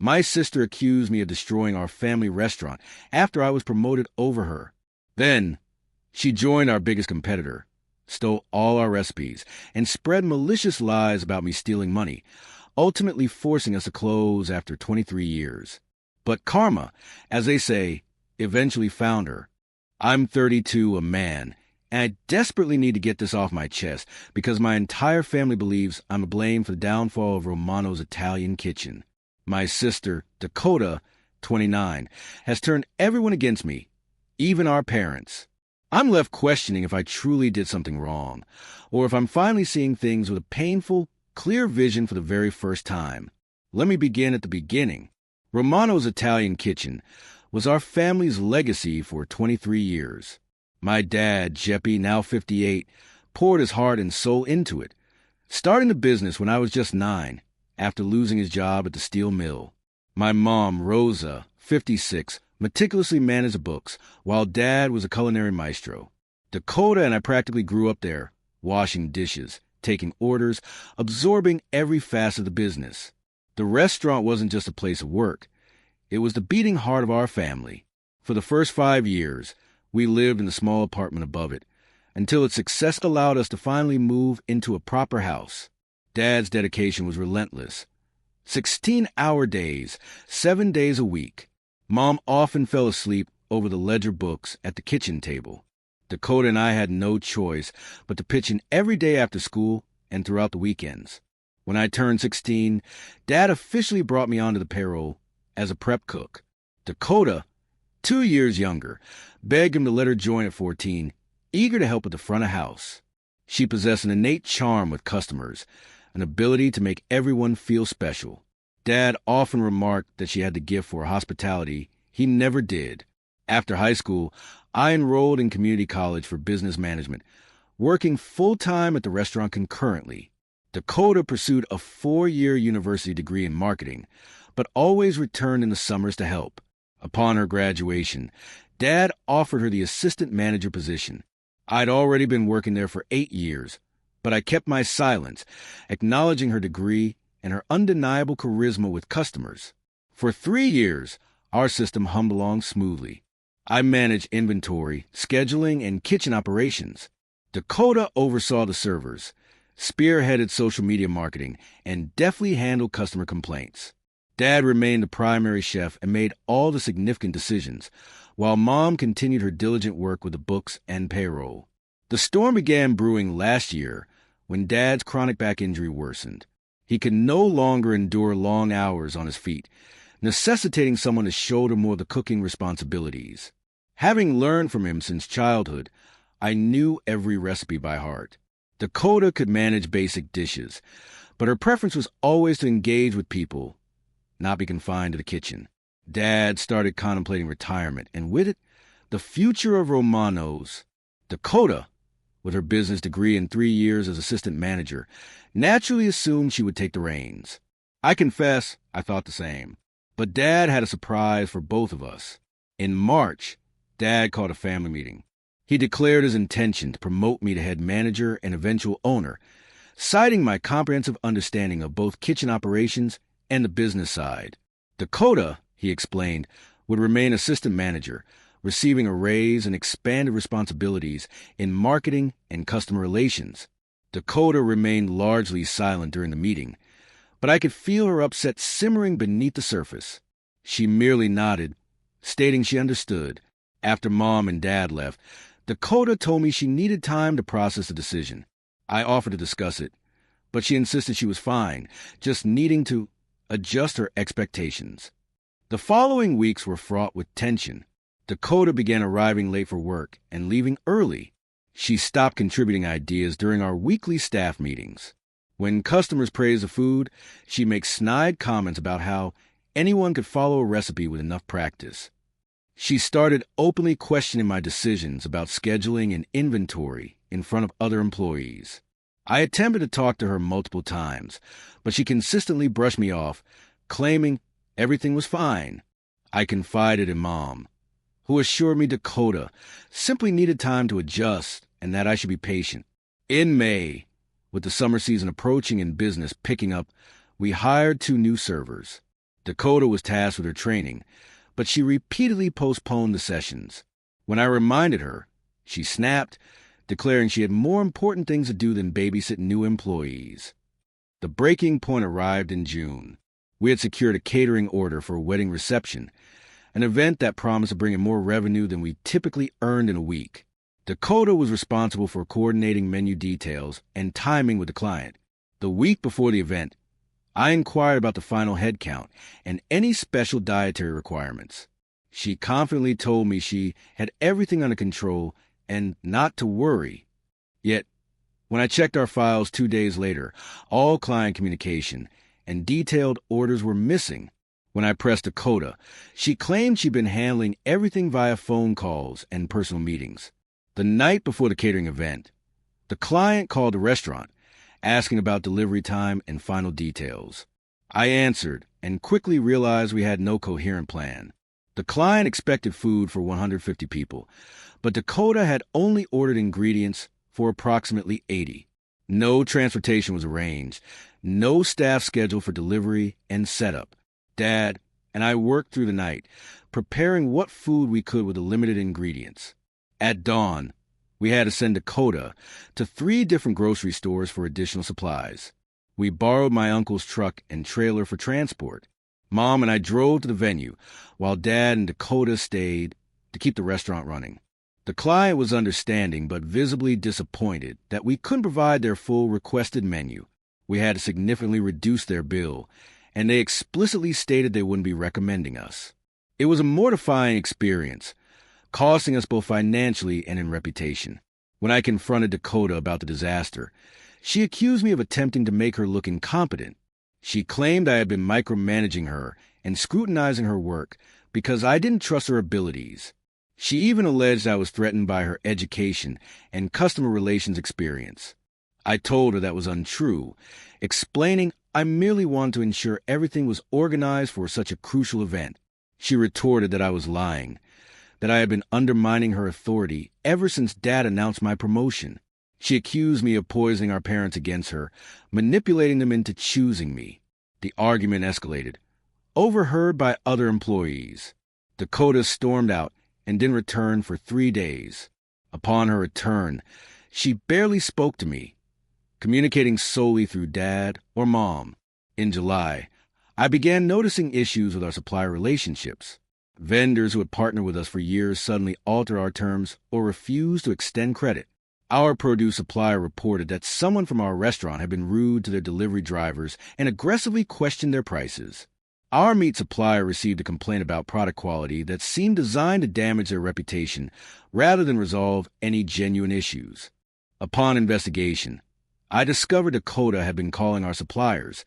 My sister accused me of destroying our family restaurant after I was promoted over her. Then, she joined our biggest competitor, stole all our recipes, and spread malicious lies about me stealing money, ultimately forcing us to close after 23 years. But karma, as they say, eventually found her. I'm 32, a man, and I desperately need to get this off my chest because my entire family believes I'm to blame for the downfall of Romano's Italian kitchen. My sister, Dakota, 29, has turned everyone against me, even our parents. I'm left questioning if I truly did something wrong, or if I'm finally seeing things with a painful, clear vision for the very first time. Let me begin at the beginning. Romano's Italian kitchen was our family's legacy for 23 years. My dad, Jeppy, now 58, poured his heart and soul into it, starting the business when I was just 9, after losing his job at the steel mill. My mom, Rosa, 56, meticulously managed the books, while Dad was a culinary maestro. Dakota and I practically grew up there, washing dishes, taking orders, absorbing every facet of the business. The restaurant wasn't just a place of work. It was the beating heart of our family. For the first 5 years, we lived in a small apartment above it, until its success allowed us to finally move into a proper house. Dad's dedication was relentless. 16-hour days, 7 days a week. Mom often fell asleep over the ledger books at the kitchen table. Dakota and I had no choice but to pitch in every day after school and throughout the weekends. When I turned 16, Dad officially brought me onto the payroll as a prep cook. Dakota, 2 years younger, begged him to let her join at 14, eager to help at the front of house. She possessed an innate charm with customers, an ability to make everyone feel special. Dad often remarked that she had the gift for hospitality he never did. After high school, I enrolled in community college for business management, working full-time at the restaurant concurrently. Dakota pursued a 4-year university degree in marketing, but always returned in the summers to help. Upon her graduation, Dad offered her the assistant manager position. I'd already been working there for 8 years, but I kept my silence, acknowledging her degree and her undeniable charisma with customers. For 3 years, our system hummed along smoothly. I managed inventory, scheduling, and kitchen operations. Dakota oversaw the servers, spearheaded social media marketing, and deftly handled customer complaints. Dad remained the primary chef and made all the significant decisions, while Mom continued her diligent work with the books and payroll. The storm began brewing last year when Dad's chronic back injury worsened. He could no longer endure long hours on his feet, necessitating someone to shoulder more of the cooking responsibilities. Having learned from him since childhood, I knew every recipe by heart. Dakota could manage basic dishes, but her preference was always to engage with people, not be confined to the kitchen. Dad started contemplating retirement, and with it, the future of Romano's. Dakota, with her business degree and 3 years as assistant manager, naturally assumed she would take the reins. I confess I thought the same. But Dad had a surprise for both of us. In March, Dad called a family meeting. He declared his intention to promote me to head manager and eventual owner, citing my comprehensive understanding of both kitchen operations and the business side. Dakota, he explained, would remain assistant manager, receiving a raise and expanded responsibilities in marketing and customer relations. Dakota remained largely silent during the meeting, but I could feel her upset simmering beneath the surface. She merely nodded, stating she understood. After Mom and Dad left, Dakota told me she needed time to process the decision. I offered to discuss it, but she insisted she was fine, just needing to adjust her expectations. The following weeks were fraught with tension. Dakota began arriving late for work and leaving early. She stopped contributing ideas during our weekly staff meetings. When customers praised the food, she makes snide comments about how anyone could follow a recipe with enough practice. She started openly questioning my decisions about scheduling and inventory in front of other employees. I attempted to talk to her multiple times, but she consistently brushed me off, claiming everything was fine. I confided in Mom, who assured me Dakota simply needed time to adjust and that I should be patient. In May, with the summer season approaching and business picking up, we hired 2 new servers. Dakota was tasked with her training, but she repeatedly postponed the sessions. When I reminded her, she snapped, declaring she had more important things to do than babysit new employees. The breaking point arrived in June. We had secured a catering order for a wedding reception, an event that promised to bring in more revenue than we typically earned in a week. Dakota was responsible for coordinating menu details and timing with the client. The week before the event, I inquired about the final head count and any special dietary requirements. She confidently told me she had everything under control and not to worry. Yet, when I checked our files 2 days later, all client communication and detailed orders were missing. When I pressed Dakota, she claimed she'd been handling everything via phone calls and personal meetings. The night before the catering event, the client called the restaurant, asking about delivery time and final details. I answered and quickly realized we had no coherent plan. The client expected food for 150 people, but Dakota had only ordered ingredients for approximately 80. No transportation was arranged, no staff scheduled for delivery and setup. Dad and I worked through the night, preparing what food we could with the limited ingredients. At dawn, we had to send Dakota to 3 different grocery stores for additional supplies. We borrowed my uncle's truck and trailer for transport. Mom and I drove to the venue, while Dad and Dakota stayed to keep the restaurant running. The client was understanding but visibly disappointed that we couldn't provide their full requested menu. We had to significantly reduce their bill, and they explicitly stated they wouldn't be recommending us. It was a mortifying experience, costing us both financially and in reputation. When I confronted Dakota about the disaster, she accused me of attempting to make her look incompetent. She claimed I had been micromanaging her and scrutinizing her work because I didn't trust her abilities. She even alleged I was threatened by her education and customer relations experience. I told her that was untrue, explaining I merely wanted to ensure everything was organized for such a crucial event. She retorted that I was lying, that I had been undermining her authority ever since Dad announced my promotion. She accused me of poisoning our parents against her, manipulating them into choosing me. The argument escalated, overheard by other employees. Dakota stormed out and didn't return for 3 days. Upon her return, she barely spoke to me, communicating solely through Dad or Mom. In July, I began noticing issues with our supplier relationships. Vendors who had partnered with us for years suddenly altered our terms or refused to extend credit. Our produce supplier reported that someone from our restaurant had been rude to their delivery drivers and aggressively questioned their prices. Our meat supplier received a complaint about product quality that seemed designed to damage their reputation rather than resolve any genuine issues. Upon investigation, I discovered Dakota had been calling our suppliers,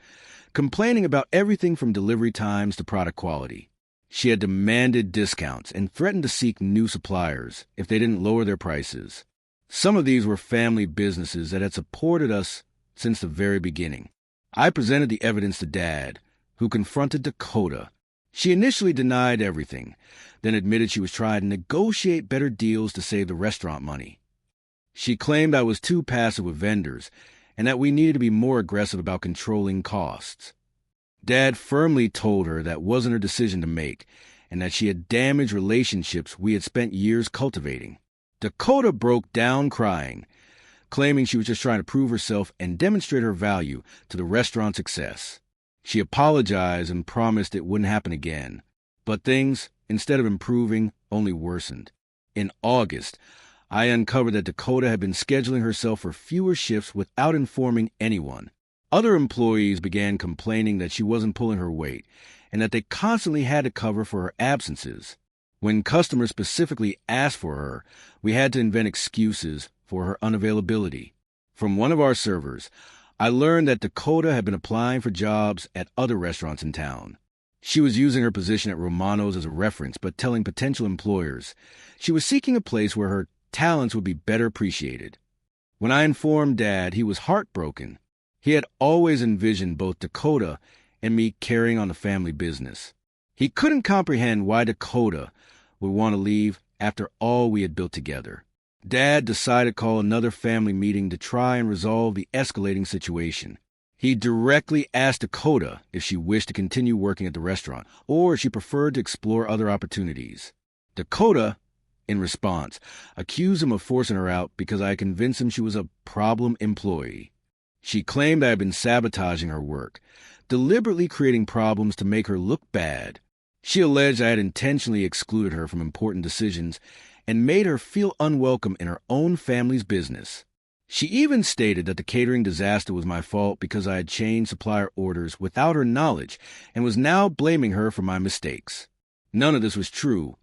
complaining about everything from delivery times to product quality. She had demanded discounts and threatened to seek new suppliers if they didn't lower their prices. Some of these were family businesses that had supported us since the very beginning. I presented the evidence to Dad, who confronted Dakota. She initially denied everything, then admitted she was trying to negotiate better deals to save the restaurant money. She claimed I was too passive with vendors and that we needed to be more aggressive about controlling costs. Dad firmly told her that wasn't her decision to make and that she had damaged relationships we had spent years cultivating. Dakota broke down crying, claiming she was just trying to prove herself and demonstrate her value to the restaurant's success. She apologized and promised it wouldn't happen again, but things, instead of improving, only worsened. In August, I uncovered that Dakota had been scheduling herself for fewer shifts without informing anyone. Other employees began complaining that she wasn't pulling her weight and that they constantly had to cover for her absences. When customers specifically asked for her, we had to invent excuses for her unavailability. From one of our servers, I learned that Dakota had been applying for jobs at other restaurants in town. She was using her position at Romano's as a reference, but telling potential employers she was seeking a place where her talents would be better appreciated. When I informed Dad, he was heartbroken. He had always envisioned both Dakota and me carrying on the family business. He couldn't comprehend why Dakota would want to leave after all we had built together. Dad decided to call another family meeting to try and resolve the escalating situation. He directly asked Dakota if she wished to continue working at the restaurant or if she preferred to explore other opportunities. Dakota, in response, accused him of forcing her out because I had convinced him she was a problem employee. She claimed I had been sabotaging her work, deliberately creating problems to make her look bad. She alleged I had intentionally excluded her from important decisions and made her feel unwelcome in her own family's business. She even stated that the catering disaster was my fault because I had changed supplier orders without her knowledge and was now blaming her for my mistakes. None of this was true,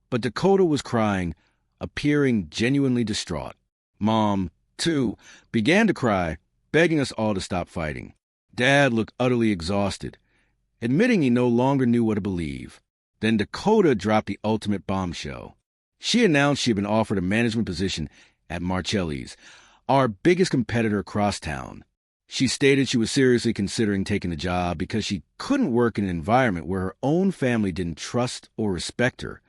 but Dakota was crying, appearing genuinely distraught. Mom, too, began to cry, begging us all to stop fighting. Dad looked utterly exhausted, admitting he no longer knew what to believe. Then Dakota dropped the ultimate bombshell. She announced she had been offered a management position at Marcelli's, our biggest competitor across town. She stated she was seriously considering taking the job because she couldn't work in an environment where her own family didn't trust or respect her.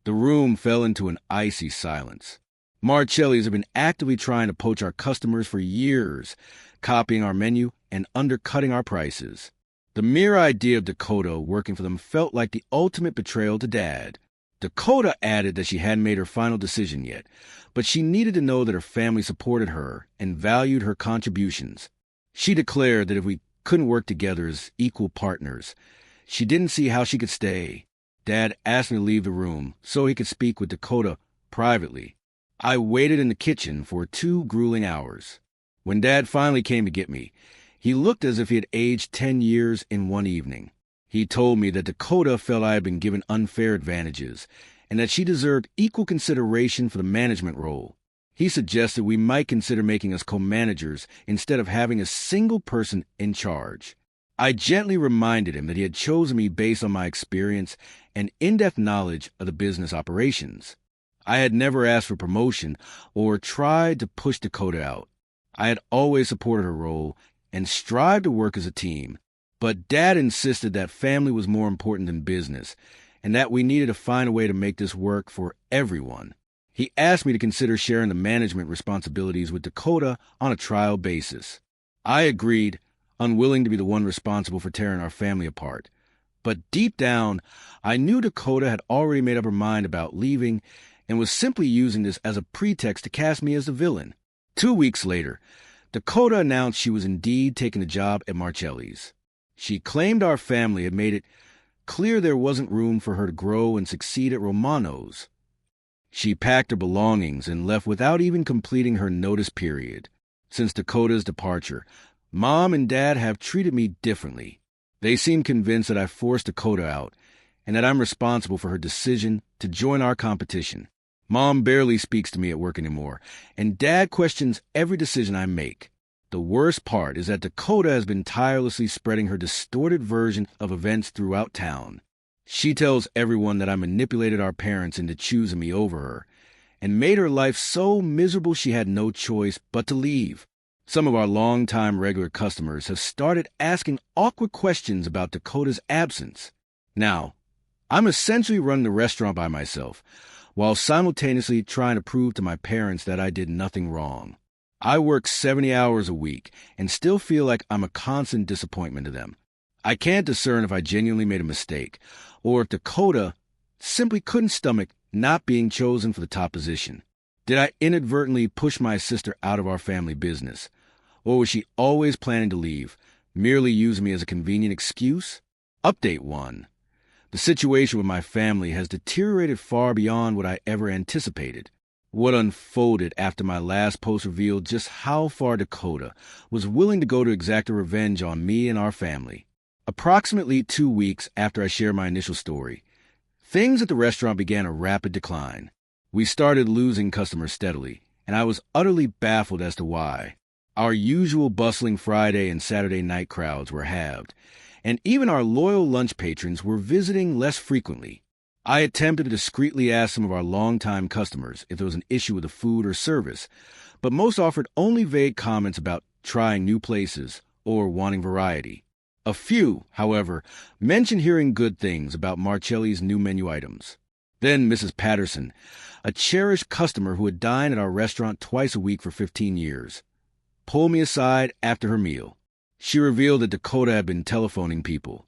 The room fell into an icy silence. Marcelli's have been actively trying to poach our customers for years, copying our menu and undercutting our prices. The mere idea of Dakota working for them felt like the ultimate betrayal to Dad. Dakota added that she hadn't made her final decision yet, but she needed to know that her family supported her and valued her contributions. She declared that if we couldn't work together as equal partners, she didn't see how she could stay. Dad asked me to leave the room so he could speak with Dakota privately. I waited in the kitchen for 2 grueling hours. When Dad finally came to get me, he looked as if he had aged 10 years in one evening. He told me that Dakota felt I had been given unfair advantages and that she deserved equal consideration for the management role. He suggested we might consider making us co-managers instead of having a single person in charge. I gently reminded him that he had chosen me based on my experience and in-depth knowledge of the business operations. I had never asked for promotion or tried to push Dakota out. I had always supported her role and strived to work as a team. But Dad insisted that family was more important than business, and that we needed to find a way to make this work for everyone. He asked me to consider sharing the management responsibilities with Dakota on a trial basis. I agreed, unwilling to be the one responsible for tearing our family apart. But deep down, I knew Dakota had already made up her mind about leaving and was simply using this as a pretext to cast me as the villain. 2 weeks later, Dakota announced she was indeed taking a job at Marcelli's. She claimed our family had made it clear there wasn't room for her to grow and succeed at Romano's. She packed her belongings and left without even completing her notice period. Since Dakota's departure, Mom and Dad have treated me differently. They seem convinced that I forced Dakota out and that I'm responsible for her decision to join our competition. Mom barely speaks to me at work anymore, and Dad questions every decision I make. The worst part is that Dakota has been tirelessly spreading her distorted version of events throughout town. She tells everyone that I manipulated our parents into choosing me over her, and made her life so miserable she had no choice but to leave. Some of our longtime regular customers have started asking awkward questions about Dakota's absence. Now, I'm essentially running the restaurant by myself, while simultaneously trying to prove to my parents that I did nothing wrong. I work 70 hours a week and still feel like I'm a constant disappointment to them. I can't discern if I genuinely made a mistake or if Dakota simply couldn't stomach not being chosen for the top position. Did I inadvertently push my sister out of our family business? Or was she always planning to leave, merely using me as a convenient excuse? Update 1. The situation with my family has deteriorated far beyond what I ever anticipated. What unfolded after my last post revealed just how far Dakota was willing to go to exact a revenge on me and our family. Approximately 2 weeks after I shared my initial story, things at the restaurant began a rapid decline. We started losing customers steadily, and I was utterly baffled as to why. Our usual bustling Friday and Saturday night crowds were halved, and even our loyal lunch patrons were visiting less frequently. I attempted to discreetly ask some of our longtime customers if there was an issue with the food or service, but most offered only vague comments about trying new places or wanting variety. A few, however, mentioned hearing good things about Marcelli's new menu items. Then Mrs. Patterson, a cherished customer who had dined at our restaurant twice a week for 15 years, pulled me aside after her meal. She revealed that Dakota had been telephoning people,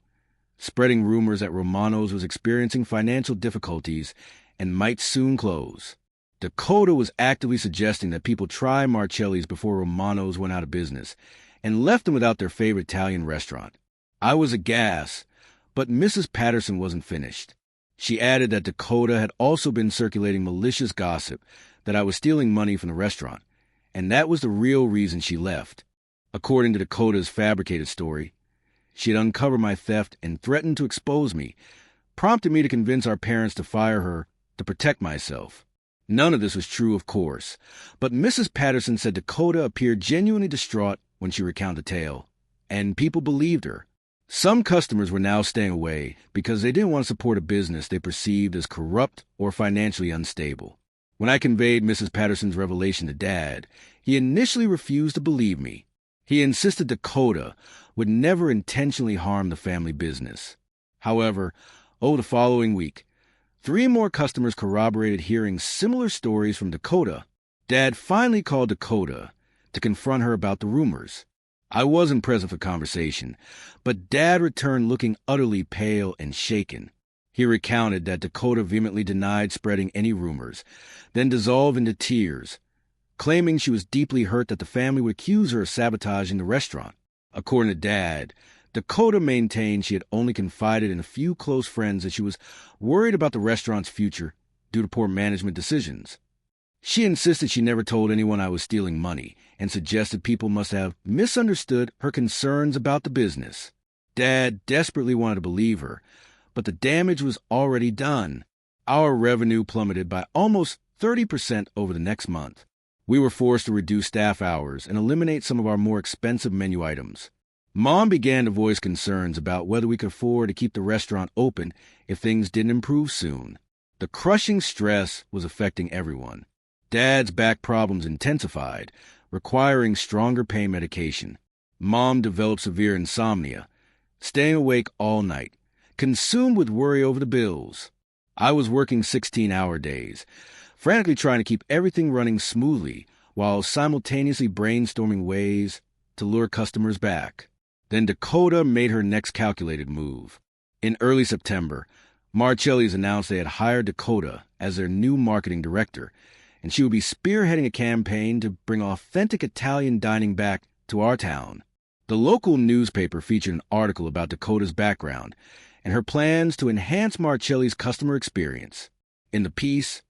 spreading rumors that Romano's was experiencing financial difficulties and might soon close. Dakota was actively suggesting that people try Marcelli's before Romano's went out of business, and left them without their favorite Italian restaurant. I was aghast, but Mrs. Patterson wasn't finished. She added that Dakota had also been circulating malicious gossip that I was stealing money from the restaurant, and that was the real reason she left. According to Dakota's fabricated story, she had uncovered my theft and threatened to expose me, prompting me to convince our parents to fire her to protect myself. None of this was true, of course, but Mrs. Patterson said Dakota appeared genuinely distraught when she recounted the tale, and people believed her. Some customers were now staying away because they didn't want to support a business they perceived as corrupt or financially unstable. When I conveyed Mrs. Patterson's revelation to Dad, he initially refused to believe me. He insisted Dakota would never intentionally harm the family business. However, over the following week, 3 more customers corroborated hearing similar stories from Dakota. Dad finally called Dakota to confront her about the rumors. I wasn't present for conversation, but Dad returned looking utterly pale and shaken. He recounted that Dakota vehemently denied spreading any rumors, then dissolved into tears, claiming she was deeply hurt that the family would accuse her of sabotaging the restaurant. According to Dad, Dakota maintained she had only confided in a few close friends that she was worried about the restaurant's future due to poor management decisions. She insisted she never told anyone I was stealing money and suggested people must have misunderstood her concerns about the business. Dad desperately wanted to believe her, but the damage was already done. Our revenue plummeted by almost 30% over the next month. We were forced to reduce staff hours and eliminate some of our more expensive menu items. Mom began to voice concerns about whether we could afford to keep the restaurant open if things didn't improve soon. The crushing stress was affecting everyone. Dad's back problems intensified, requiring stronger pain medication. Mom developed severe insomnia, staying awake all night, consumed with worry over the bills. I was working 16-hour days, frantically trying to keep everything running smoothly while simultaneously brainstorming ways to lure customers back. Then Dakota made her next calculated move. In early September, Marcelli's announced they had hired Dakota as their new marketing director, and she would be spearheading a campaign to bring authentic Italian dining back to our town. The local newspaper featured an article about Dakota's background and her plans to enhance Marcelli's customer experience. In the piece,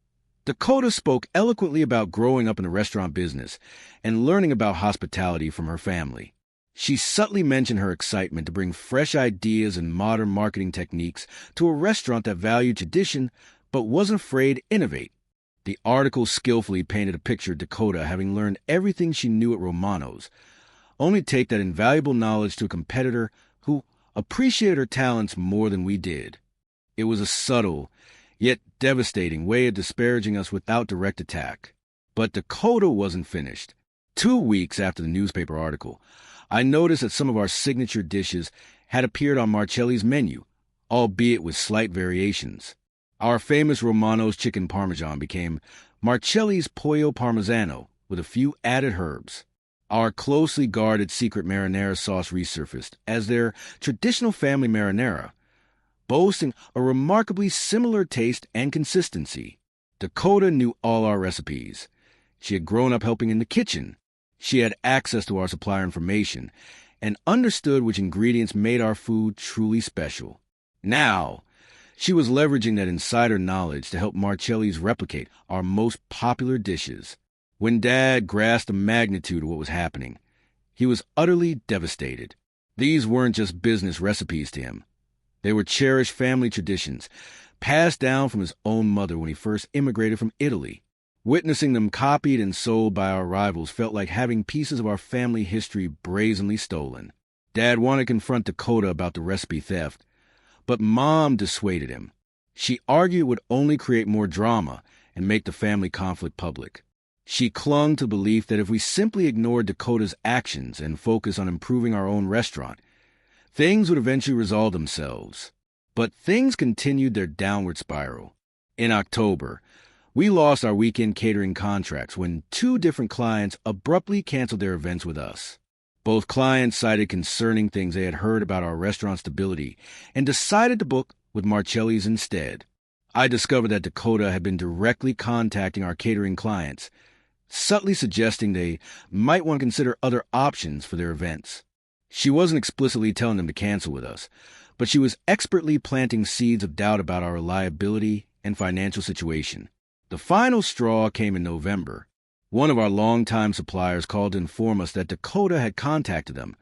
Dakota spoke eloquently about growing up in the restaurant business and learning about hospitality from her family. She subtly mentioned her excitement to bring fresh ideas and modern marketing techniques to a restaurant that valued tradition but wasn't afraid to innovate. The article skillfully painted a picture of Dakota having learned everything she knew at Romano's, only to take that invaluable knowledge to a competitor who appreciated her talents more than we did. It was a subtle, yet devastating way of disparaging us without direct attack. But Dakota wasn't finished. 2 weeks after the newspaper article, I noticed that some of our signature dishes had appeared on Marcelli's menu, albeit with slight variations. Our famous Romano's chicken parmesan became Marcelli's pollo parmigiano with a few added herbs. Our closely guarded secret marinara sauce resurfaced as their traditional family marinara, boasting a remarkably similar taste and consistency. Dakota knew all our recipes. She had grown up helping in the kitchen. She had access to our supplier information and understood which ingredients made our food truly special. Now, she was leveraging that insider knowledge to help Marcelli's replicate our most popular dishes. When Dad grasped the magnitude of what was happening, he was utterly devastated. These weren't just business recipes to him. They were cherished family traditions, passed down from his own mother when he first immigrated from Italy. Witnessing them copied and sold by our rivals felt like having pieces of our family history brazenly stolen. Dad wanted to confront Dakota about the recipe theft, but Mom dissuaded him. She argued it would only create more drama and make the family conflict public. She clung to the belief that if we simply ignored Dakota's actions and focused on improving our own restaurant, things would eventually resolve themselves. But things continued their downward spiral. In October, we lost our weekend catering contracts when 2 different clients abruptly canceled their events with us. Both clients cited concerning things they had heard about our restaurant stability and decided to book with Marcelli's instead. I discovered that Dakota had been directly contacting our catering clients, subtly suggesting they might want to consider other options for their events. She wasn't explicitly telling them to cancel with us, but she was expertly planting seeds of doubt about our reliability and financial situation. The final straw came in November. One of our longtime suppliers called to inform us that Dakota had contacted them,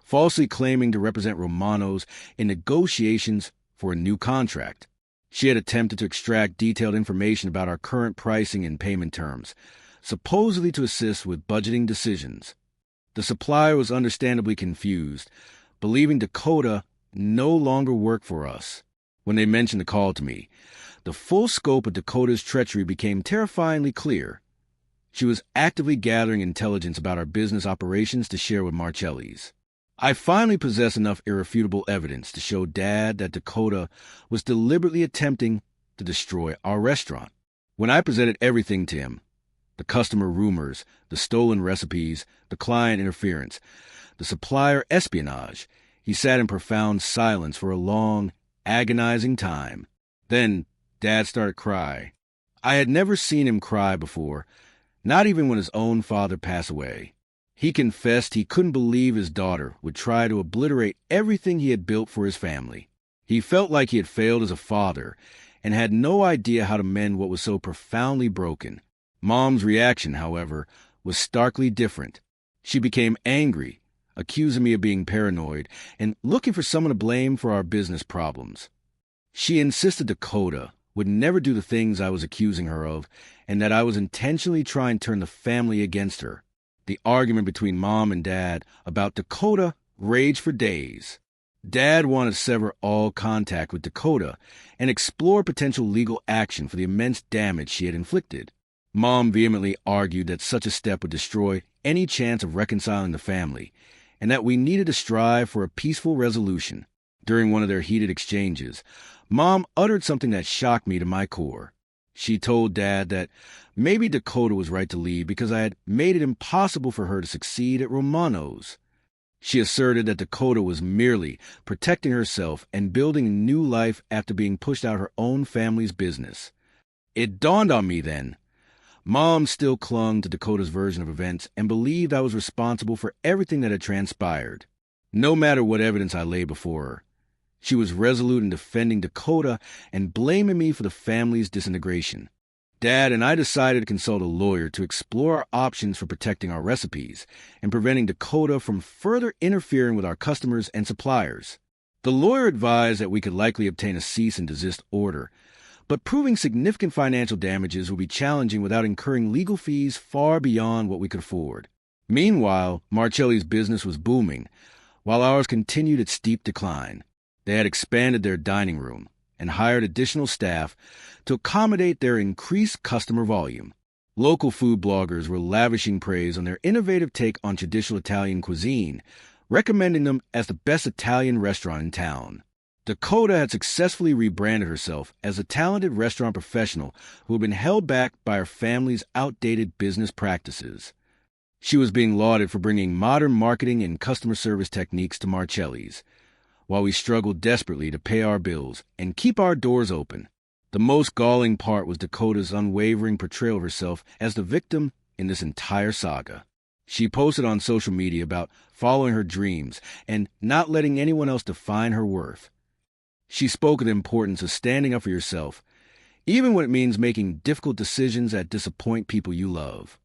falsely claiming to represent Romano's in negotiations for a new contract. She had attempted to extract detailed information about our current pricing and payment terms, supposedly to assist with budgeting decisions. The supplier was understandably confused, believing Dakota no longer worked for us. When they mentioned the call to me, the full scope of Dakota's treachery became terrifyingly clear. She was actively gathering intelligence about our business operations to share with Marcelli's. I finally possessed enough irrefutable evidence to show Dad that Dakota was deliberately attempting to destroy our restaurant. When I presented everything to him, the customer rumors, the stolen recipes, the client interference, the supplier espionage, he sat in profound silence for a long, agonizing time. Then Dad started to cry. I had never seen him cry before, not even when his own father passed away. He confessed he couldn't believe his daughter would try to obliterate everything he had built for his family. He felt like he had failed as a father and had no idea how to mend what was so profoundly broken. Mom's reaction, however, was starkly different. She became angry, accusing me of being paranoid and looking for someone to blame for our business problems. She insisted Dakota would never do the things I was accusing her of, and that I was intentionally trying to turn the family against her. The argument between Mom and Dad about Dakota raged for days. Dad wanted to sever all contact with Dakota and explore potential legal action for the immense damage she had inflicted. Mom vehemently argued that such a step would destroy any chance of reconciling the family, and that we needed to strive for a peaceful resolution. During one of their heated exchanges, Mom uttered something that shocked me to my core. She told Dad that maybe Dakota was right to leave because I had made it impossible for her to succeed at Romano's. She asserted that Dakota was merely protecting herself and building a new life after being pushed out her own family's business. It dawned on me then. Mom still clung to Dakota's version of events and believed I was responsible for everything that had transpired. No matter what evidence I laid before her, she was resolute in defending Dakota and blaming me for the family's disintegration. Dad and I decided to consult a lawyer to explore our options for protecting our recipes and preventing Dakota from further interfering with our customers and suppliers. The lawyer advised that we could likely obtain a cease and desist order, but proving significant financial damages would be challenging without incurring legal fees far beyond what we could afford. Meanwhile, Marcelli's business was booming, while ours continued its steep decline. They had expanded their dining room and hired additional staff to accommodate their increased customer volume. Local food bloggers were lavishing praise on their innovative take on traditional Italian cuisine, recommending them as the best Italian restaurant in town. Dakota had successfully rebranded herself as a talented restaurant professional who had been held back by her family's outdated business practices. She was being lauded for bringing modern marketing and customer service techniques to Marcelli's, while we struggled desperately to pay our bills and keep our doors open. The most galling part was Dakota's unwavering portrayal of herself as the victim in this entire saga. She posted on social media about following her dreams and not letting anyone else define her worth. She spoke of the importance of standing up for yourself, even when it means making difficult decisions that disappoint people you love.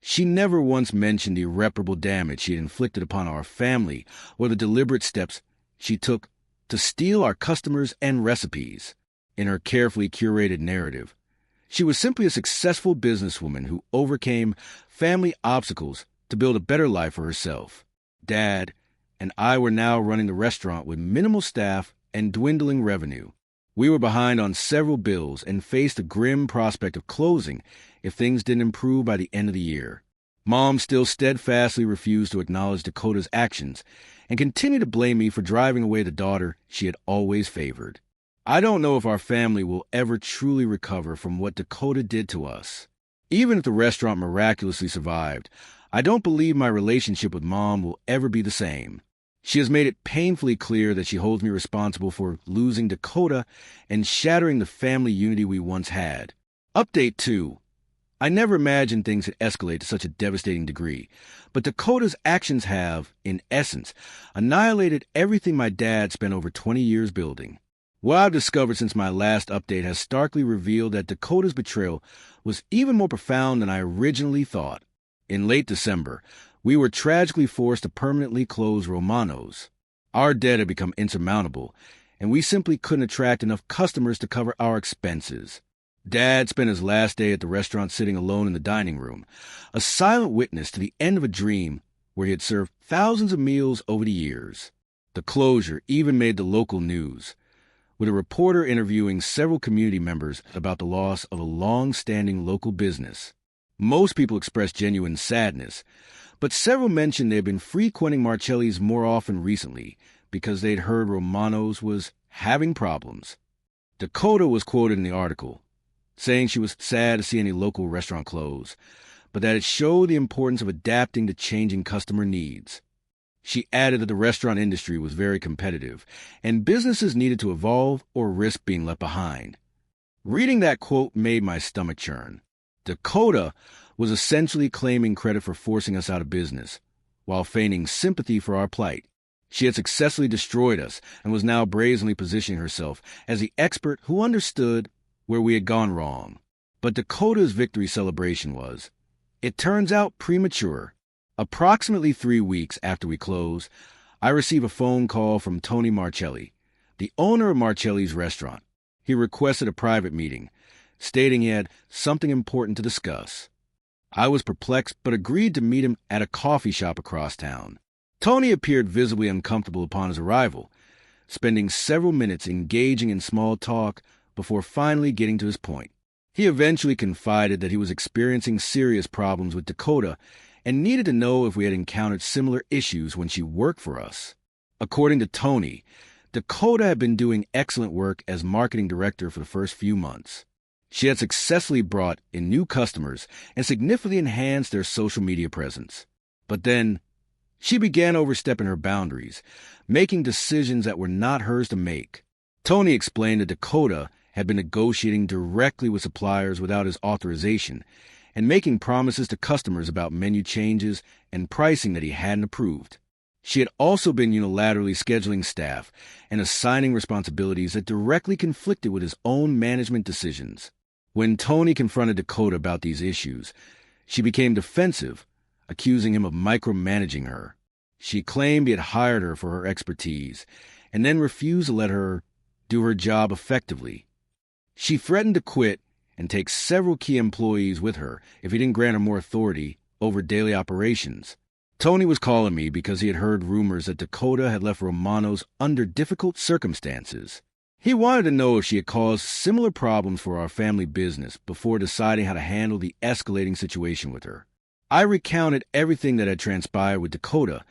She never once mentioned the irreparable damage she had inflicted upon our family or the deliberate steps she took to steal our customers and recipes. In her carefully curated narrative, she was simply a successful businesswoman who overcame family obstacles to build a better life for herself. Dad and I were now running the restaurant with minimal staff and dwindling revenue. We were behind on several bills and faced the grim prospect of closing if things didn't improve by the end of the year. Mom still steadfastly refused to acknowledge Dakota's actions and continued to blame me for driving away the daughter she had always favored. I don't know if our family will ever truly recover from what Dakota did to us. Even if the restaurant miraculously survived, I don't believe my relationship with Mom will ever be the same. She has made it painfully clear that she holds me responsible for losing Dakota and shattering the family unity we once had. Update 2. I never imagined things would escalate to such a devastating degree, but Dakota's actions have, in essence, annihilated everything my dad spent over 20 years building. What I've discovered since my last update has starkly revealed that Dakota's betrayal was even more profound than I originally thought. In late December, we were tragically forced to permanently close Romano's. Our debt had become insurmountable, and we simply couldn't attract enough customers to cover our expenses. Dad spent his last day at the restaurant sitting alone in the dining room, a silent witness to the end of a dream where he had served thousands of meals over the years. The closure even made the local news, with a reporter interviewing several community members about the loss of a long-standing local business. Most people expressed genuine sadness, but several mentioned they had been frequenting Marcelli's more often recently because they'd heard Romano's was having problems. Dakota was quoted in the article, saying she was sad to see any local restaurant close, but that it showed the importance of adapting to changing customer needs. She added that the restaurant industry was very competitive, and businesses needed to evolve or risk being left behind. Reading that quote made my stomach churn. Dakota was essentially claiming credit for forcing us out of business, while feigning sympathy for our plight. She had successfully destroyed us and was now brazenly positioning herself as the expert who understood where we had gone wrong. But Dakota's victory celebration was, it turns out, premature. Approximately 3 weeks after we closed, I received a phone call from Tony Marcelli, the owner of Marcelli's restaurant. He requested a private meeting, stating he had something important to discuss. I was perplexed but agreed to meet him at a coffee shop across town. Tony appeared visibly uncomfortable upon his arrival, spending several minutes engaging in small talk before finally getting to his point. He eventually confided that he was experiencing serious problems with Dakota and needed to know if we had encountered similar issues when she worked for us. According to Tony, Dakota had been doing excellent work as marketing director for the first few months. She had successfully brought in new customers and significantly enhanced their social media presence. But then, she began overstepping her boundaries, making decisions that were not hers to make. Tony explained that Dakota had been negotiating directly with suppliers without his authorization and making promises to customers about menu changes and pricing that he hadn't approved. She had also been unilaterally scheduling staff and assigning responsibilities that directly conflicted with his own management decisions. When Tony confronted Dakota about these issues, she became defensive, accusing him of micromanaging her. She claimed he had hired her for her expertise and then refused to let her do her job effectively. She threatened to quit and take several key employees with her if he didn't grant her more authority over daily operations. Tony was calling me because he had heard rumors that Dakota had left Romano's under difficult circumstances. He wanted to know if she had caused similar problems for our family business before deciding how to handle the escalating situation with her. I recounted everything that had transpired with Dakota,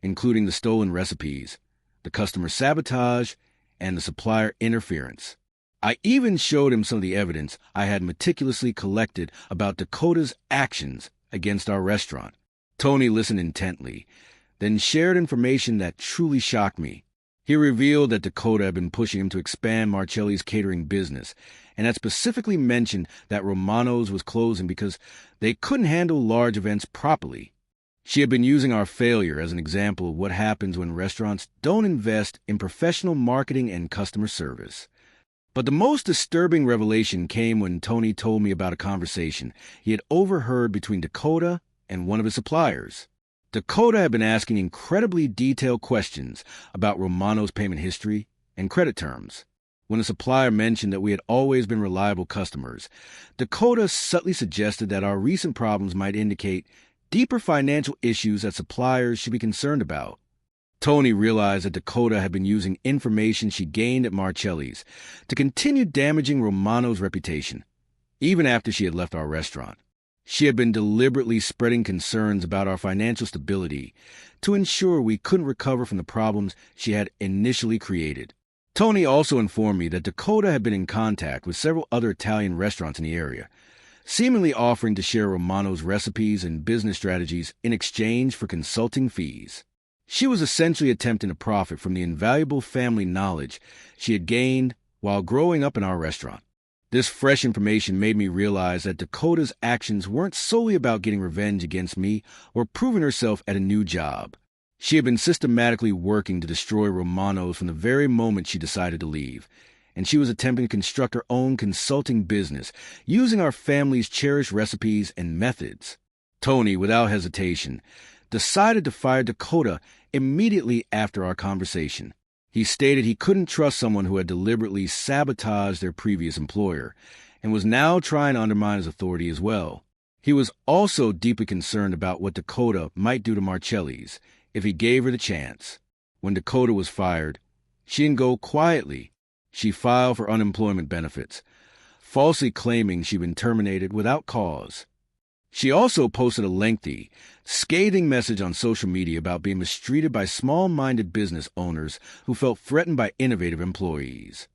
including the stolen recipes, the customer sabotage, and the supplier interference. I even showed him some of the evidence I had meticulously collected about Dakota's actions against our restaurant. Tony listened intently, then shared information that truly shocked me. He revealed that Dakota had been pushing him to expand Marcelli's catering business, and had specifically mentioned that Romano's was closing because they couldn't handle large events properly. She had been using our failure as an example of what happens when restaurants don't invest in professional marketing and customer service. But the most disturbing revelation came when Tony told me about a conversation he had overheard between Dakota and one of his suppliers. Dakota had been asking incredibly detailed questions about Romano's payment history and credit terms. When the supplier mentioned that we had always been reliable customers, Dakota subtly suggested that our recent problems might indicate deeper financial issues that suppliers should be concerned about. Tony realized that Dakota had been using information she gained at Marcelli's to continue damaging Romano's reputation, even after she had left our restaurant. She had been deliberately spreading concerns about our financial stability to ensure we couldn't recover from the problems she had initially created. Tony also informed me that Dakota had been in contact with several other Italian restaurants in the area, seemingly offering to share Romano's recipes and business strategies in exchange for consulting fees. She was essentially attempting to profit from the invaluable family knowledge she had gained while growing up in our restaurant. This fresh information made me realize that Dakota's actions weren't solely about getting revenge against me or proving herself at a new job. She had been systematically working to destroy Romano's from the very moment she decided to leave, and she was attempting to construct her own consulting business using our family's cherished recipes and methods. Tony, without hesitation, decided to fire Dakota immediately after our conversation. He stated he couldn't trust someone who had deliberately sabotaged their previous employer and was now trying to undermine his authority as well. He was also deeply concerned about what Dakota might do to Marcelli's if he gave her the chance. When Dakota was fired, she didn't go quietly. She filed for unemployment benefits, falsely claiming she'd been terminated without cause. She also posted a lengthy, scathing message on social media about being mistreated by small-minded business owners who felt threatened by innovative employees.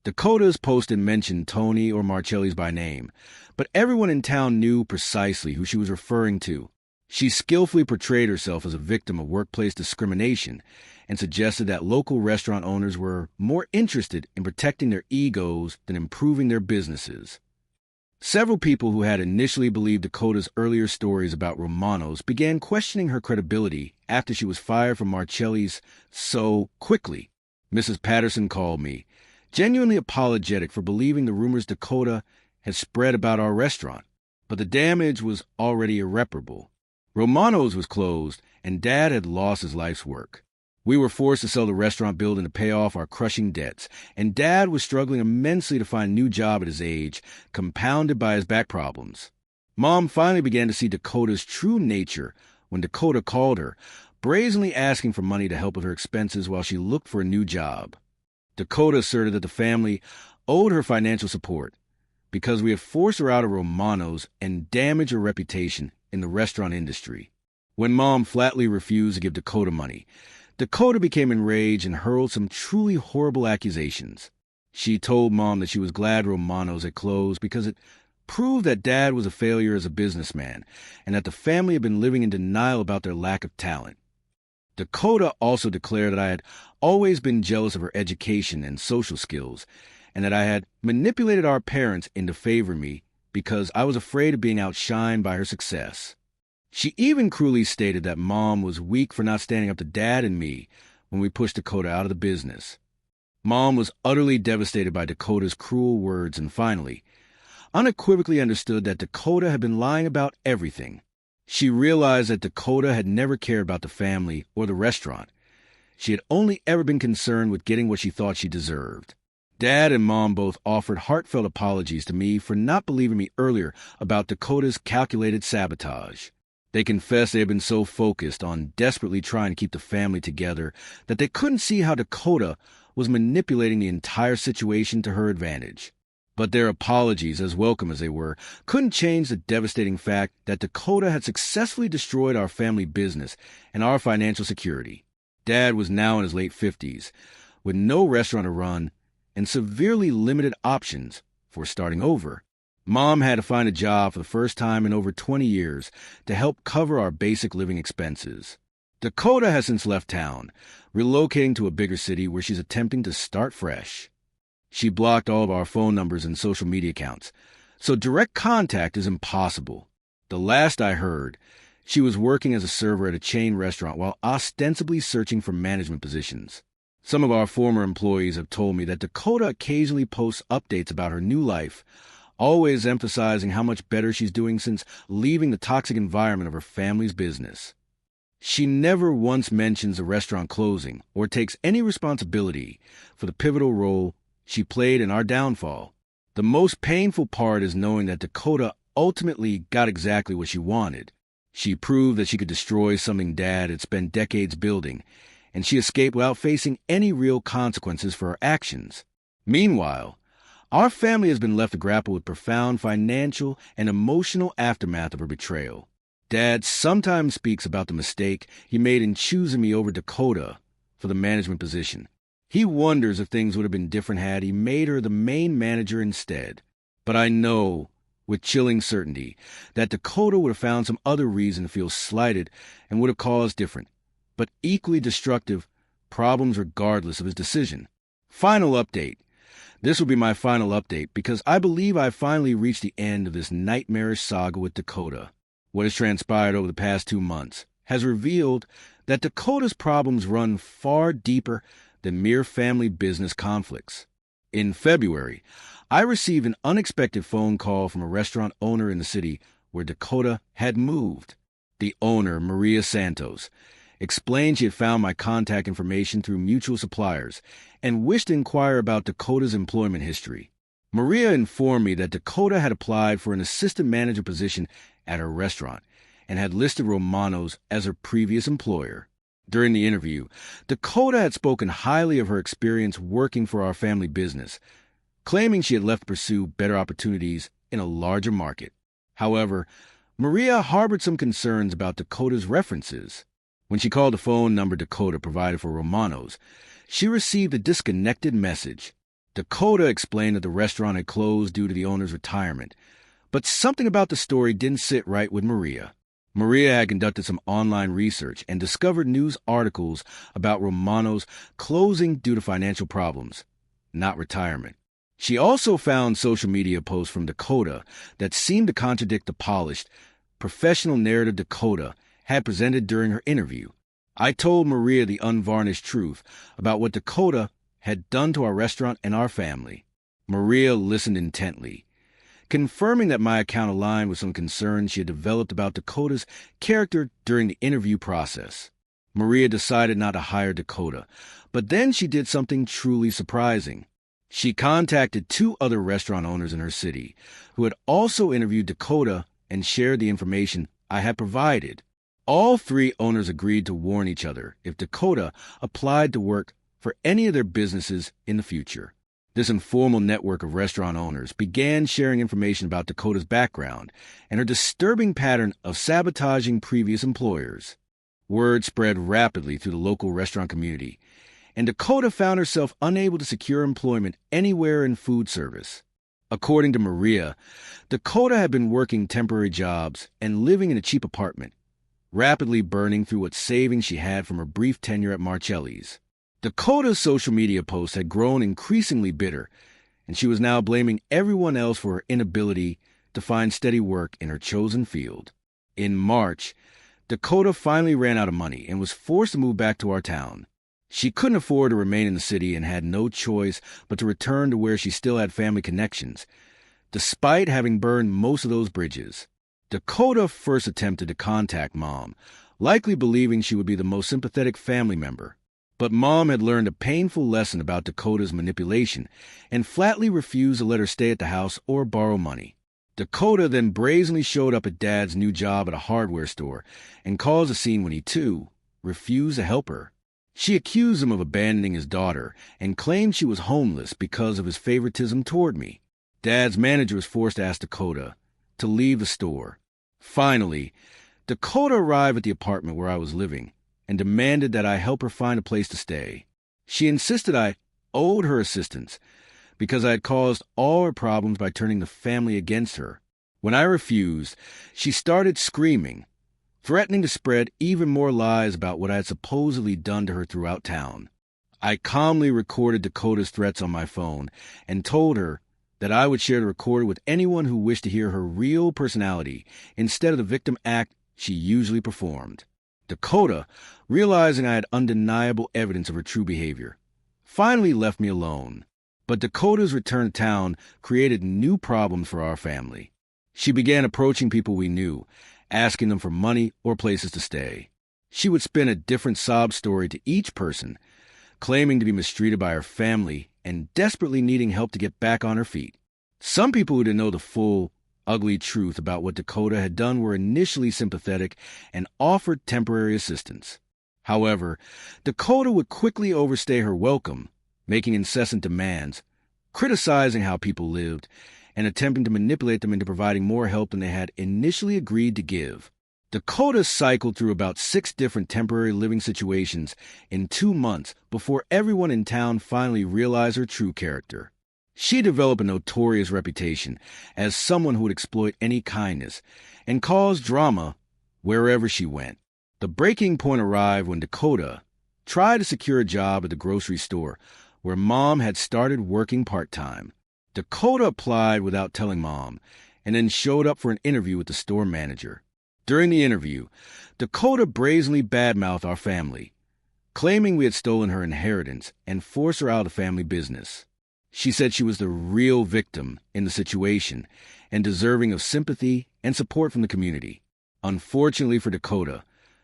Dakota's post didn't mention Tony or Marcelli's by name, but everyone in town knew precisely who she was referring to. She skillfully portrayed herself as a victim of workplace discrimination and suggested that local restaurant owners were more interested in protecting their egos than improving their businesses. Several people who had initially believed Dakota's earlier stories about Romano's began questioning her credibility after she was fired from Marcelli's so quickly. Mrs. Patterson called me, genuinely apologetic for believing the rumors Dakota had spread about our restaurant, but the damage was already irreparable. Romano's was closed, and Dad had lost his life's work. We were forced to sell the restaurant building to pay off our crushing debts, and Dad was struggling immensely to find a new job at his age, compounded by his back problems. Mom finally began to see Dakota's true nature when Dakota called her, brazenly asking for money to help with her expenses while she looked for a new job. Dakota asserted that the family owed her financial support because we had forced her out of Romano's and damaged her reputation in the restaurant industry. When Mom flatly refused to give Dakota money, Dakota became enraged and hurled some truly horrible accusations. She told Mom that she was glad Romano's had closed because it proved that Dad was a failure as a businessman and that the family had been living in denial about their lack of talent. Dakota also declared that I had always been jealous of her education and social skills, and that I had manipulated our parents into favoring me because I was afraid of being outshined by her success. She even cruelly stated that Mom was weak for not standing up to Dad and me when we pushed Dakota out of the business. Mom was utterly devastated by Dakota's cruel words and finally, unequivocally understood that Dakota had been lying about everything. She realized that Dakota had never cared about the family or the restaurant. She had only ever been concerned with getting what she thought she deserved. Dad and Mom both offered heartfelt apologies to me for not believing me earlier about Dakota's calculated sabotage. They confessed they had been so focused on desperately trying to keep the family together that they couldn't see how Dakota was manipulating the entire situation to her advantage. But their apologies, as welcome as they were, couldn't change the devastating fact that Dakota had successfully destroyed our family business and our financial security. Dad was now in his late 50s, with no restaurant to run and severely limited options for starting over. Mom had to find a job for the first time in over 20 years to help cover our basic living expenses. Dakota has since left town, relocating to a bigger city where she's attempting to start fresh. She blocked all of our phone numbers and social media accounts, so direct contact is impossible. The last I heard, she was working as a server at a chain restaurant while ostensibly searching for management positions. Some of our former employees have told me that Dakota occasionally posts updates about her new life, always emphasizing how much better she's doing since leaving the toxic environment of her family's business. She never once mentions the restaurant closing or takes any responsibility for the pivotal role she played in our downfall. The most painful part is knowing that Dakota ultimately got exactly what she wanted. She proved that she could destroy something Dad had spent decades building, and she escaped without facing any real consequences for her actions. Meanwhile, our family has been left to grapple with profound financial and emotional aftermath of her betrayal. Dad sometimes speaks about the mistake he made in choosing me over Dakota for the management position. He wonders if things would have been different had he made her the main manager instead. But I know with chilling certainty that Dakota would have found some other reason to feel slighted and would have caused different, but equally destructive, problems regardless of his decision. Final update. This will be my final update because I believe I finally reached the end of this nightmarish saga with Dakota. What has transpired over the past 2 months has revealed that Dakota's problems run far deeper than mere family business conflicts. In February, I received an unexpected phone call from a restaurant owner in the city where Dakota had moved. The owner, Maria Santos, explained she had found my contact information through mutual suppliers and wished to inquire about Dakota's employment history. Maria informed me that Dakota had applied for an assistant manager position at her restaurant and had listed Romano's as her previous employer. During the interview, Dakota had spoken highly of her experience working for our family business, claiming she had left to pursue better opportunities in a larger market. However, Maria harbored some concerns about Dakota's references. When she called the phone number Dakota provided for Romano's, she received a disconnected message. Dakota explained that the restaurant had closed due to the owner's retirement, but something about the story didn't sit right with Maria. Maria had conducted some online research and discovered news articles about Romano's closing due to financial problems, not retirement. She also found social media posts from Dakota that seemed to contradict the polished, professional narrative Dakota had presented during her interview. I told Maria the unvarnished truth about what Dakota had done to our restaurant and our family. Maria listened intently, confirming that my account aligned with some concerns she had developed about Dakota's character during the interview process. Maria decided not to hire Dakota, but then she did something truly surprising. She contacted 2 other restaurant owners in her city who had also interviewed Dakota and shared the information I had provided. All 3 owners agreed to warn each other if Dakota applied to work for any of their businesses in the future. This informal network of restaurant owners began sharing information about Dakota's background and her disturbing pattern of sabotaging previous employers. Word spread rapidly through the local restaurant community, and Dakota found herself unable to secure employment anywhere in food service. According to Maria, Dakota had been working temporary jobs and living in a cheap apartment, rapidly burning through what savings she had from her brief tenure at Marcelli's. Dakota's social media posts had grown increasingly bitter, and she was now blaming everyone else for her inability to find steady work in her chosen field. In March, Dakota finally ran out of money and was forced to move back to our town. She couldn't afford to remain in the city and had no choice but to return to where she still had family connections, despite having burned most of those bridges. Dakota first attempted to contact Mom, likely believing she would be the most sympathetic family member. But Mom had learned a painful lesson about Dakota's manipulation and flatly refused to let her stay at the house or borrow money. Dakota then brazenly showed up at Dad's new job at a hardware store and caused a scene when he, too, refused to help her. She accused him of abandoning his daughter and claimed she was homeless because of his favoritism toward me. Dad's manager was forced to ask Dakota to leave the store. Finally, Dakota arrived at the apartment where I was living and demanded that I help her find a place to stay. She insisted I owed her assistance because I had caused all her problems by turning the family against her. When I refused, she started screaming, threatening to spread even more lies about what I had supposedly done to her throughout town. I calmly recorded Dakota's threats on my phone and told her that I would share the recorder with anyone who wished to hear her real personality instead of the victim act she usually performed. Dakota, realizing I had undeniable evidence of her true behavior, finally left me alone. But Dakota's return to town created new problems for our family. She began approaching people we knew, asking them for money or places to stay. She would spin a different sob story to each person, claiming to be mistreated by her family and desperately needing help to get back on her feet. Some people who didn't know the full, ugly truth about what Dakota had done were initially sympathetic and offered temporary assistance. However, Dakota would quickly overstay her welcome, making incessant demands, criticizing how people lived, and attempting to manipulate them into providing more help than they had initially agreed to give. Dakota cycled through about 6 different temporary living situations in 2 months before everyone in town finally realized her true character. She developed a notorious reputation as someone who would exploit any kindness and cause drama wherever she went. The breaking point arrived when Dakota tried to secure a job at the grocery store where Mom had started working part-time. Dakota applied without telling Mom and then showed up for an interview with the store manager. During the interview, Dakota brazenly badmouthed our family, claiming we had stolen her inheritance and forced her out of family business. She said she was the real victim in the situation and deserving of sympathy and support from the community. Unfortunately for Dakota,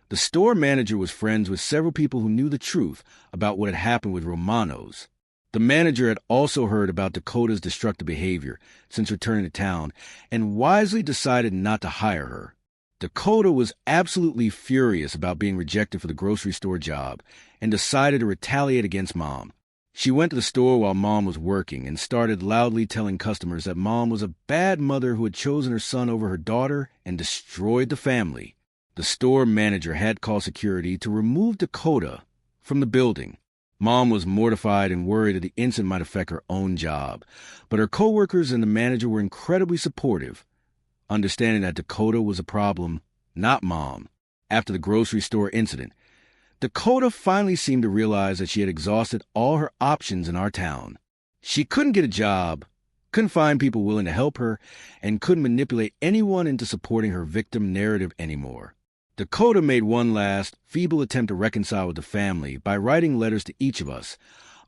the store manager was friends with several people who knew the truth about what had happened with Romanos. The manager had also heard about Dakota's destructive behavior since returning to town and wisely decided not to hire her. Dakota was absolutely furious about being rejected for the grocery store job and decided to retaliate against Mom. She went to the store while Mom was working and started loudly telling customers that Mom was a bad mother who had chosen her son over her daughter and destroyed the family. The store manager had called security to remove Dakota from the building. Mom was mortified and worried that the incident might affect her own job, but her coworkers and the manager were incredibly supportive, understanding that Dakota was a problem, not Mom. After the grocery store incident, Dakota finally seemed to realize that she had exhausted all her options in our town. She couldn't get a job, couldn't find people willing to help her, and couldn't manipulate anyone into supporting her victim narrative anymore. Dakota made one last, feeble attempt to reconcile with the family by writing letters to each of us,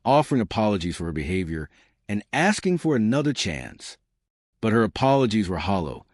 offering apologies for her behavior, and asking for another chance. But her apologies were hollow,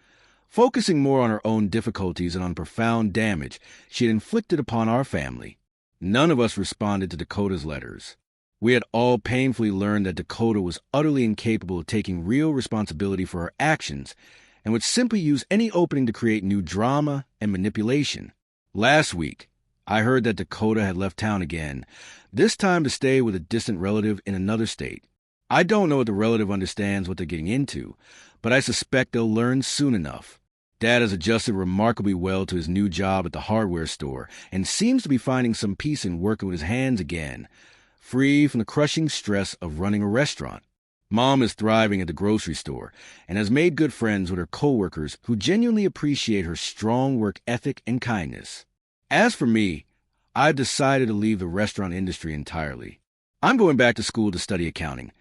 focusing more on her own difficulties and on profound damage she had inflicted upon our family. None of us responded to Dakota's letters. We had all painfully learned that Dakota was utterly incapable of taking real responsibility for her actions and would simply use any opening to create new drama and manipulation. Last week, I heard that Dakota had left town again, this time to stay with a distant relative in another state. I don't know if the relative understands what they're getting into, but I suspect they'll learn soon enough. Dad has adjusted remarkably well to his new job at the hardware store and seems to be finding some peace in working with his hands again, free from the crushing stress of running a restaurant. Mom is thriving at the grocery store and has made good friends with her coworkers who genuinely appreciate her strong work ethic and kindness. As for me, I've decided to leave the restaurant industry entirely. I'm going back to school to study accounting,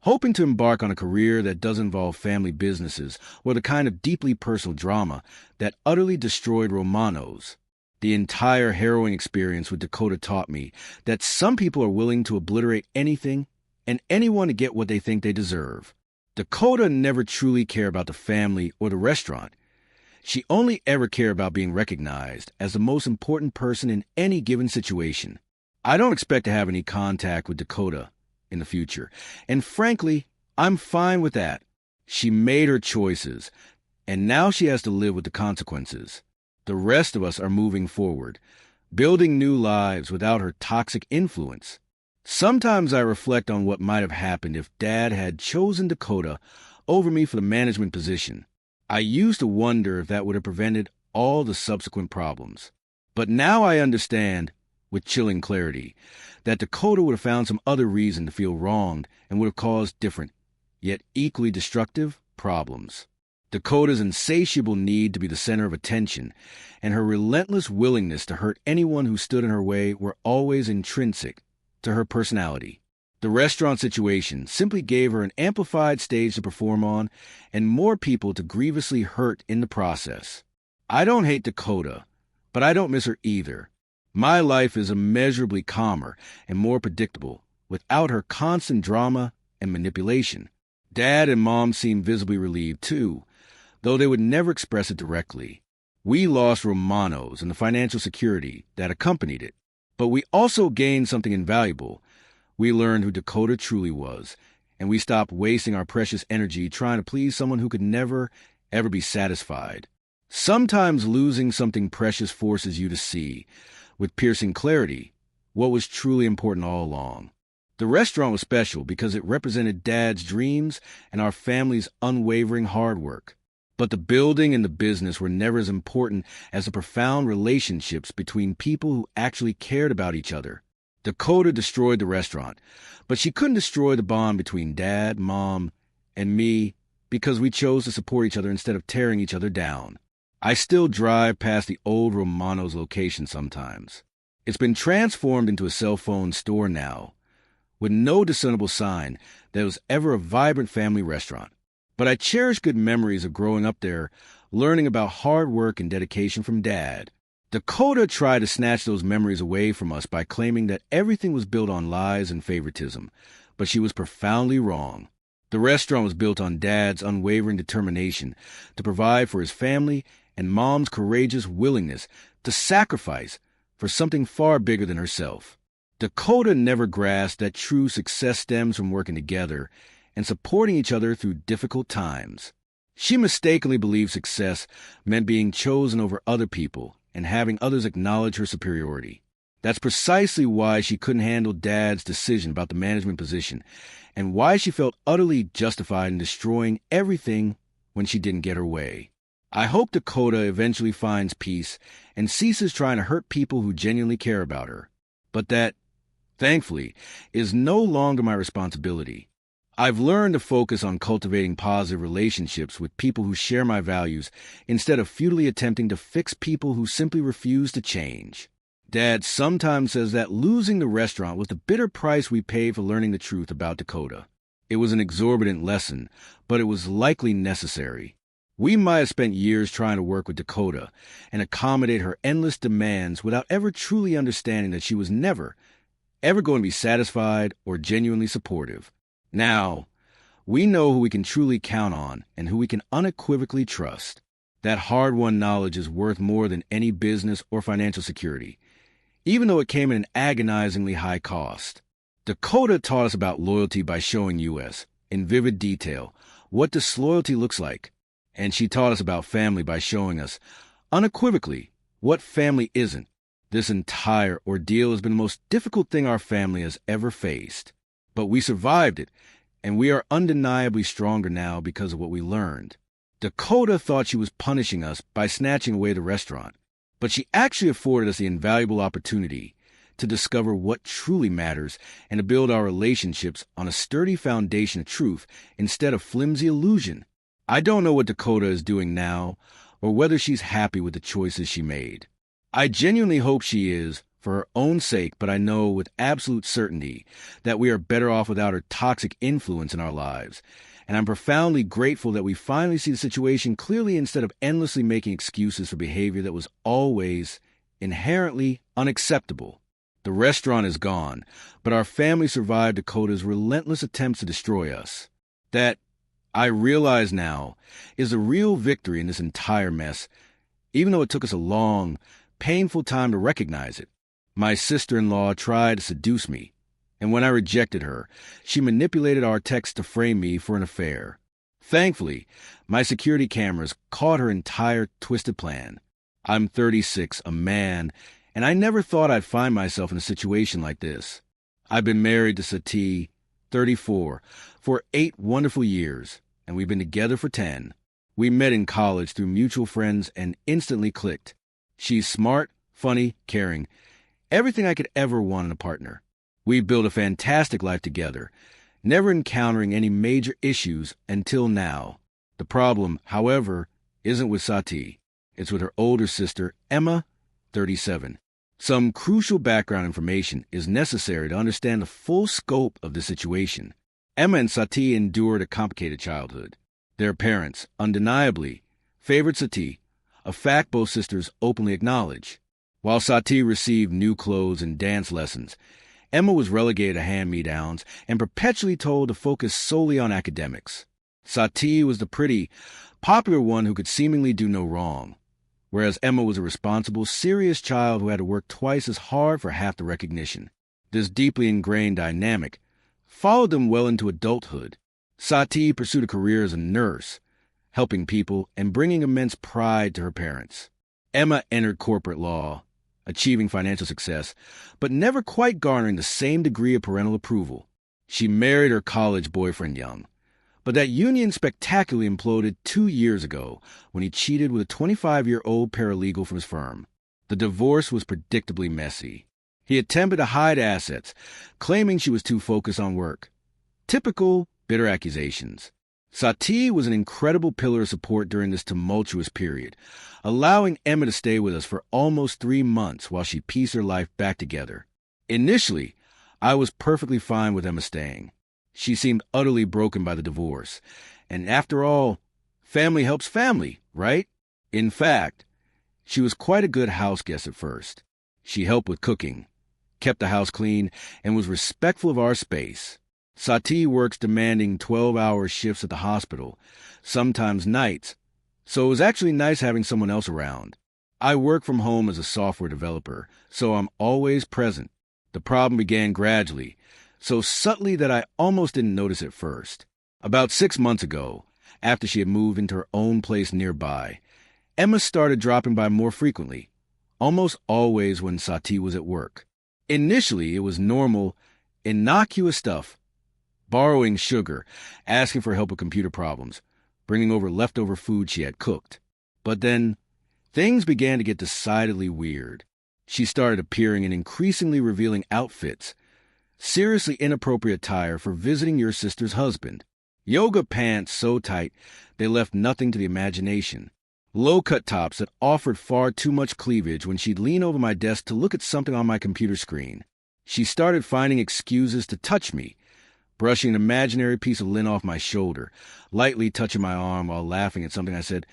hoping to embark on a career that doesn't involve family businesses or the kind of deeply personal drama that utterly destroyed Romanos. The entire harrowing experience with Dakota taught me that some people are willing to obliterate anything and anyone to get what they think they deserve. Dakota never truly cared about the family or the restaurant. She only ever cared about being recognized as the most important person in any given situation. I don't expect to have any contact with Dakota in the future, and frankly, I'm fine with that. She made her choices, and now she has to live with the consequences. The rest of us are moving forward, building new lives without her toxic influence. Sometimes I reflect on what might have happened if Dad had chosen Dakota over me for the management position. I used to wonder if that would have prevented all the subsequent problems. But now I understand, with chilling clarity, that Dakota would have found some other reason to feel wronged and would have caused different, yet equally destructive, problems. Dakota's insatiable need to be the center of attention and her relentless willingness to hurt anyone who stood in her way were always intrinsic to her personality. The restaurant situation simply gave her an amplified stage to perform on and more people to grievously hurt in the process. I don't hate Dakota, but I don't miss her either. My life is immeasurably calmer and more predictable without her constant drama and manipulation. Dad and Mom seem visibly relieved, too, though they would never express it directly. We lost Romanos and the financial security that accompanied it, but we also gained something invaluable. We learned who Dakota truly was, and we stopped wasting our precious energy trying to please someone who could never, ever be satisfied. Sometimes losing something precious forces you to see, with piercing clarity, what was truly important all along. The restaurant was special because it represented Dad's dreams and our family's unwavering hard work. But the building and the business were never as important as the profound relationships between people who actually cared about each other. Dakota destroyed the restaurant, but she couldn't destroy the bond between Dad, Mom, and me because we chose to support each other instead of tearing each other down. I still drive past the old Romano's location sometimes. It's been transformed into a cell phone store now, with no discernible sign that it was ever a vibrant family restaurant. But I cherish good memories of growing up there, learning about hard work and dedication from Dad. Dakota tried to snatch those memories away from us by claiming that everything was built on lies and favoritism, but she was profoundly wrong. The restaurant was built on Dad's unwavering determination to provide for his family and Mom's courageous willingness to sacrifice for something far bigger than herself. Dakota never grasped that true success stems from working together and supporting each other through difficult times. She mistakenly believed success meant being chosen over other people and having others acknowledge her superiority. That's precisely why she couldn't handle Dad's decision about the management position and why she felt utterly justified in destroying everything when she didn't get her way. I hope Dakota eventually finds peace and ceases trying to hurt people who genuinely care about her. But that, thankfully, is no longer my responsibility. I've learned to focus on cultivating positive relationships with people who share my values instead of futilely attempting to fix people who simply refuse to change. Dad sometimes says that losing the restaurant was the bitter price we paid for learning the truth about Dakota. It was an exorbitant lesson, but it was likely necessary. We might have spent years trying to work with Dakota and accommodate her endless demands without ever truly understanding that she was never, ever going to be satisfied or genuinely supportive. Now, we know who we can truly count on and who we can unequivocally trust. That hard-won knowledge is worth more than any business or financial security, even though it came at an agonizingly high cost. Dakota taught us about loyalty by showing us, in vivid detail, what disloyalty looks like. And she taught us about family by showing us, unequivocally, what family isn't. This entire ordeal has been the most difficult thing our family has ever faced. But we survived it, and we are undeniably stronger now because of what we learned. Dakota thought she was punishing us by snatching away the restaurant, but she actually afforded us the invaluable opportunity to discover what truly matters and to build our relationships on a sturdy foundation of truth instead of flimsy illusion. I don't know what Dakota is doing now or whether she's happy with the choices she made. I genuinely hope she is, for her own sake, but I know with absolute certainty that we are better off without her toxic influence in our lives. And I'm profoundly grateful that we finally see the situation clearly instead of endlessly making excuses for behavior that was always inherently unacceptable. The restaurant is gone, but our family survived Dakota's relentless attempts to destroy us. That, I realize now, is a real victory in this entire mess, even though it took us a long, painful time to recognize it. My sister-in-law tried to seduce me, and when I rejected her, she manipulated our text to frame me for an affair. Thankfully, my security cameras caught her entire twisted plan. I'm 36, a man, and I never thought I'd find myself in a situation like this. I've been married to Sati, 34, for 8 wonderful years, and we've been together for 10. We met in college through mutual friends and instantly clicked. She's smart, funny, caring, everything I could ever want in a partner. We've built a fantastic life together, never encountering any major issues until now. The problem, however, isn't with Sati. It's with her older sister, Emma, 37. Some crucial background information is necessary to understand the full scope of the situation. Emma and Sati endured a complicated childhood. Their parents, undeniably, favored Sati, a fact both sisters openly acknowledge. While Sati received new clothes and dance lessons, Emma was relegated to hand-me-downs and perpetually told to focus solely on academics. Sati was the pretty, popular one who could seemingly do no wrong, whereas Emma was a responsible, serious child who had to work twice as hard for half the recognition. This deeply ingrained dynamic followed them well into adulthood. Sati pursued a career as a nurse, helping people and bringing immense pride to her parents. Emma entered corporate law, achieving financial success, but never quite garnering the same degree of parental approval. She married her college boyfriend young, but that union spectacularly imploded 2 years ago when he cheated with a 25-year-old paralegal from his firm. The divorce was predictably messy. He attempted to hide assets, claiming she was too focused on work. Typical bitter accusations. Sati was an incredible pillar of support during this tumultuous period, allowing Emma to stay with us for almost 3 months while she pieced her life back together. Initially, I was perfectly fine with Emma staying. She seemed utterly broken by the divorce. And after all, family helps family, right? In fact, she was quite a good house guest at first. She helped with cooking, kept the house clean, and was respectful of our space. Sati works demanding 12-hour shifts at the hospital, sometimes nights, so it was actually nice having someone else around. I work from home as a software developer, so I'm always present. The problem began gradually, so subtly that I almost didn't notice at first. About 6 months ago, after she had moved into her own place nearby, Emma started dropping by more frequently, almost always when Sati was at work. Initially, it was normal, innocuous stuff. Borrowing sugar, asking for help with computer problems, bringing over leftover food she had cooked. But then, things began to get decidedly weird. She started appearing in increasingly revealing outfits, seriously inappropriate attire for visiting your sister's husband, yoga pants so tight they left nothing to the imagination, low-cut tops that offered far too much cleavage when she'd lean over my desk to look at something on my computer screen. She started finding excuses to touch me, brushing an imaginary piece of lint off my shoulder, lightly touching my arm while laughing at something I said,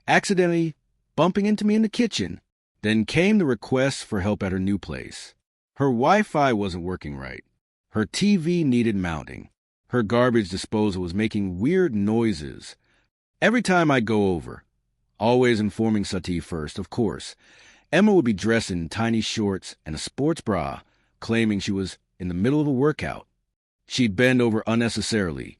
accidentally bumping into me in the kitchen. Then came the request for help at her new place. Her Wi-Fi wasn't working right. Her TV needed mounting. Her garbage disposal was making weird noises. Every time I'd go over, always informing Sati first, of course, Emma would be dressed in tiny shorts and a sports bra, claiming she was in the middle of a workout. She'd bend over unnecessarily,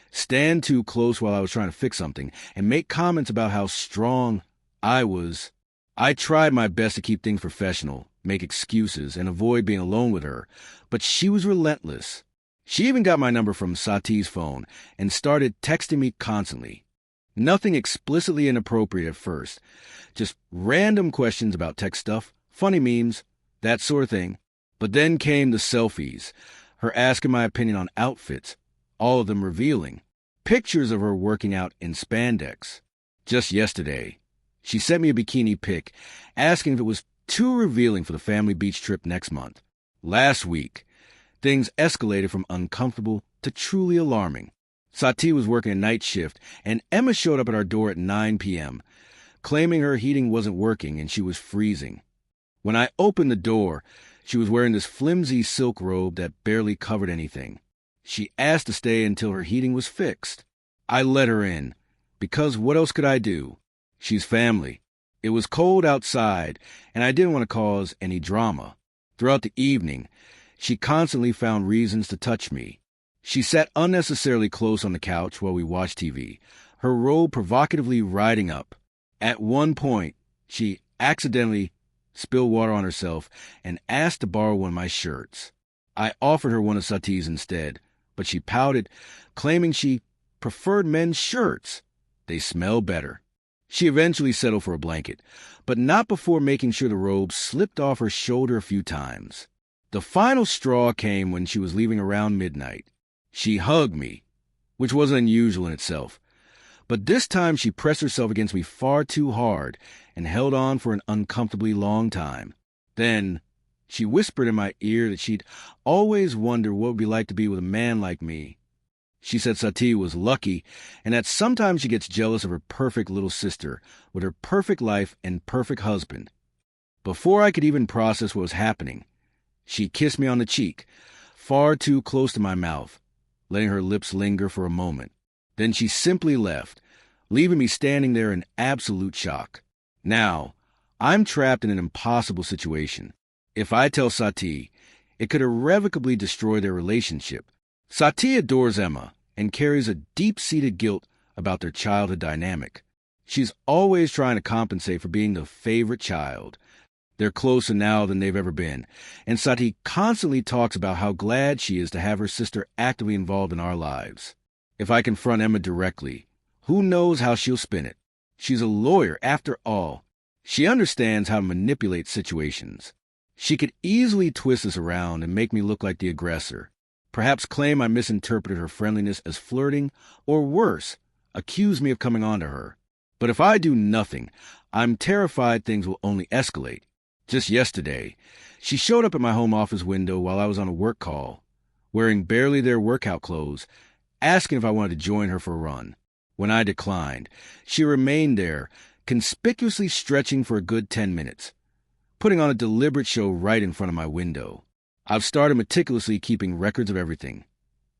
stand too close while I was trying to fix something, and make comments about how strong I was. I tried my best to keep things professional, make excuses, and avoid being alone with her, but she was relentless. She even got my number from Sati's phone and started texting me constantly. Nothing explicitly inappropriate at first, just random questions about tech stuff, funny memes, that sort of thing. But then came the selfies, her asking my opinion on outfits, all of them revealing. Pictures of her working out in spandex. Just yesterday, she sent me a bikini pic, asking if it was too revealing for the family beach trip next month. Last week, things escalated from uncomfortable to truly alarming. Sati was working a night shift, and Emma showed up at our door at 9 p.m., claiming her heating wasn't working and she was freezing. When I opened the door, she was wearing this flimsy silk robe that barely covered anything. She asked to stay until her heating was fixed. I let her in, because what else could I do? She's family. It was cold outside, and I didn't want to cause any drama. Throughout the evening, she constantly found reasons to touch me. She sat unnecessarily close on the couch while we watched TV, her robe provocatively riding up. At one point, she accidentally spilled water on herself and asked to borrow one of my shirts. I offered her one of Sati's instead, but she pouted, claiming she preferred men's shirts. They smell better. She eventually settled for a blanket, but not before making sure the robe slipped off her shoulder a few times. The final straw came when she was leaving around midnight. She hugged me, which wasn't unusual in itself, but this time she pressed herself against me far too hard and held on for an uncomfortably long time. Then she whispered in my ear that she'd always wondered what it would be like to be with a man like me. She said Sati was lucky and that sometimes she gets jealous of her perfect little sister with her perfect life and perfect husband. Before I could even process what was happening, she kissed me on the cheek, far too close to my mouth, letting her lips linger for a moment. Then she simply left, leaving me standing there in absolute shock. Now, I'm trapped in an impossible situation. If I tell Sati, it could irrevocably destroy their relationship. Sati adores Emma and carries a deep-seated guilt about their childhood dynamic. She's always trying to compensate for being the favorite child. They're closer now than they've ever been, and Sati constantly talks about how glad she is to have her sister actively involved in our lives. If I confront Emma directly, who knows how she'll spin it? She's a lawyer, after all. She understands how to manipulate situations. She could easily twist this around and make me look like the aggressor, perhaps claim I misinterpreted her friendliness as flirting, or worse, accuse me of coming on to her. But if I do nothing, I'm terrified things will only escalate. Just yesterday, she showed up at my home office window while I was on a work call, wearing barely their workout clothes, asking if I wanted to join her for a run. When I declined, she remained there, conspicuously stretching for a good 10 minutes, putting on a deliberate show right in front of my window. I've started meticulously keeping records of everything.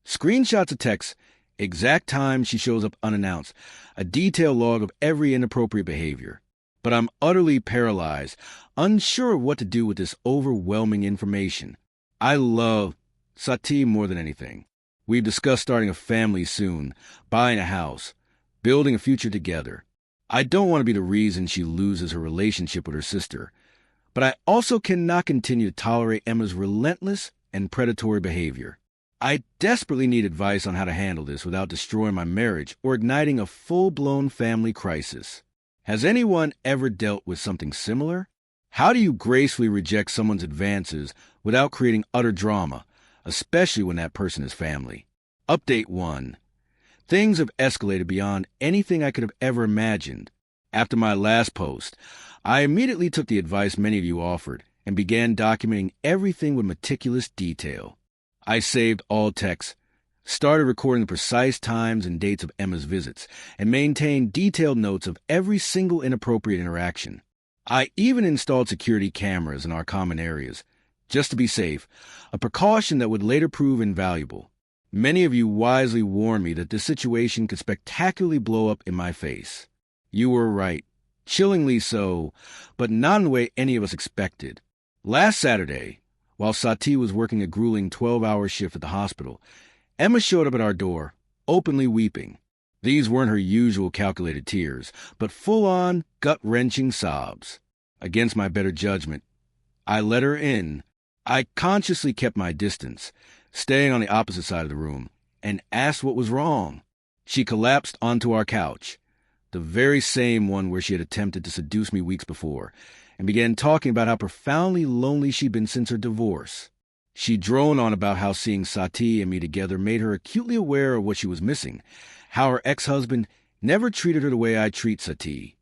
Screenshots of texts, exact time she shows up unannounced, a detailed log of every inappropriate behavior. But I'm utterly paralyzed, unsure of what to do with this overwhelming information. I love Sati more than anything. We've discussed starting a family soon, buying a house, building a future together. I don't want to be the reason she loses her relationship with her sister, but I also cannot continue to tolerate Emma's relentless and predatory behavior. I desperately need advice on how to handle this without destroying my marriage or igniting a full-blown family crisis. Has anyone ever dealt with something similar? How do you gracefully reject someone's advances without creating utter drama, especially when that person is family? Update 1. Things have escalated beyond anything I could have ever imagined. After my last post, I immediately took the advice many of you offered and began documenting everything with meticulous detail. I saved all texts, started recording the precise times and dates of Emma's visits, and maintained detailed notes of every single inappropriate interaction. I even installed security cameras in our common areas, just to be safe, a precaution that would later prove invaluable. Many of you wisely warned me that this situation could spectacularly blow up in my face. You were right, chillingly so, but not in the way any of us expected. Last Saturday, while Sati was working a grueling 12-hour shift at the hospital, Emma showed up at our door, openly weeping. These weren't her usual calculated tears, but full-on, gut-wrenching sobs. Against my better judgment, I let her in. I consciously kept my distance, staying on the opposite side of the room, and asked what was wrong. She collapsed onto our couch, the very same one where she had attempted to seduce me weeks before, and began talking about how profoundly lonely she'd been since her divorce. She droned on about how seeing Sati and me together made her acutely aware of what she was missing, how her ex-husband never treated her the way I treat Sati.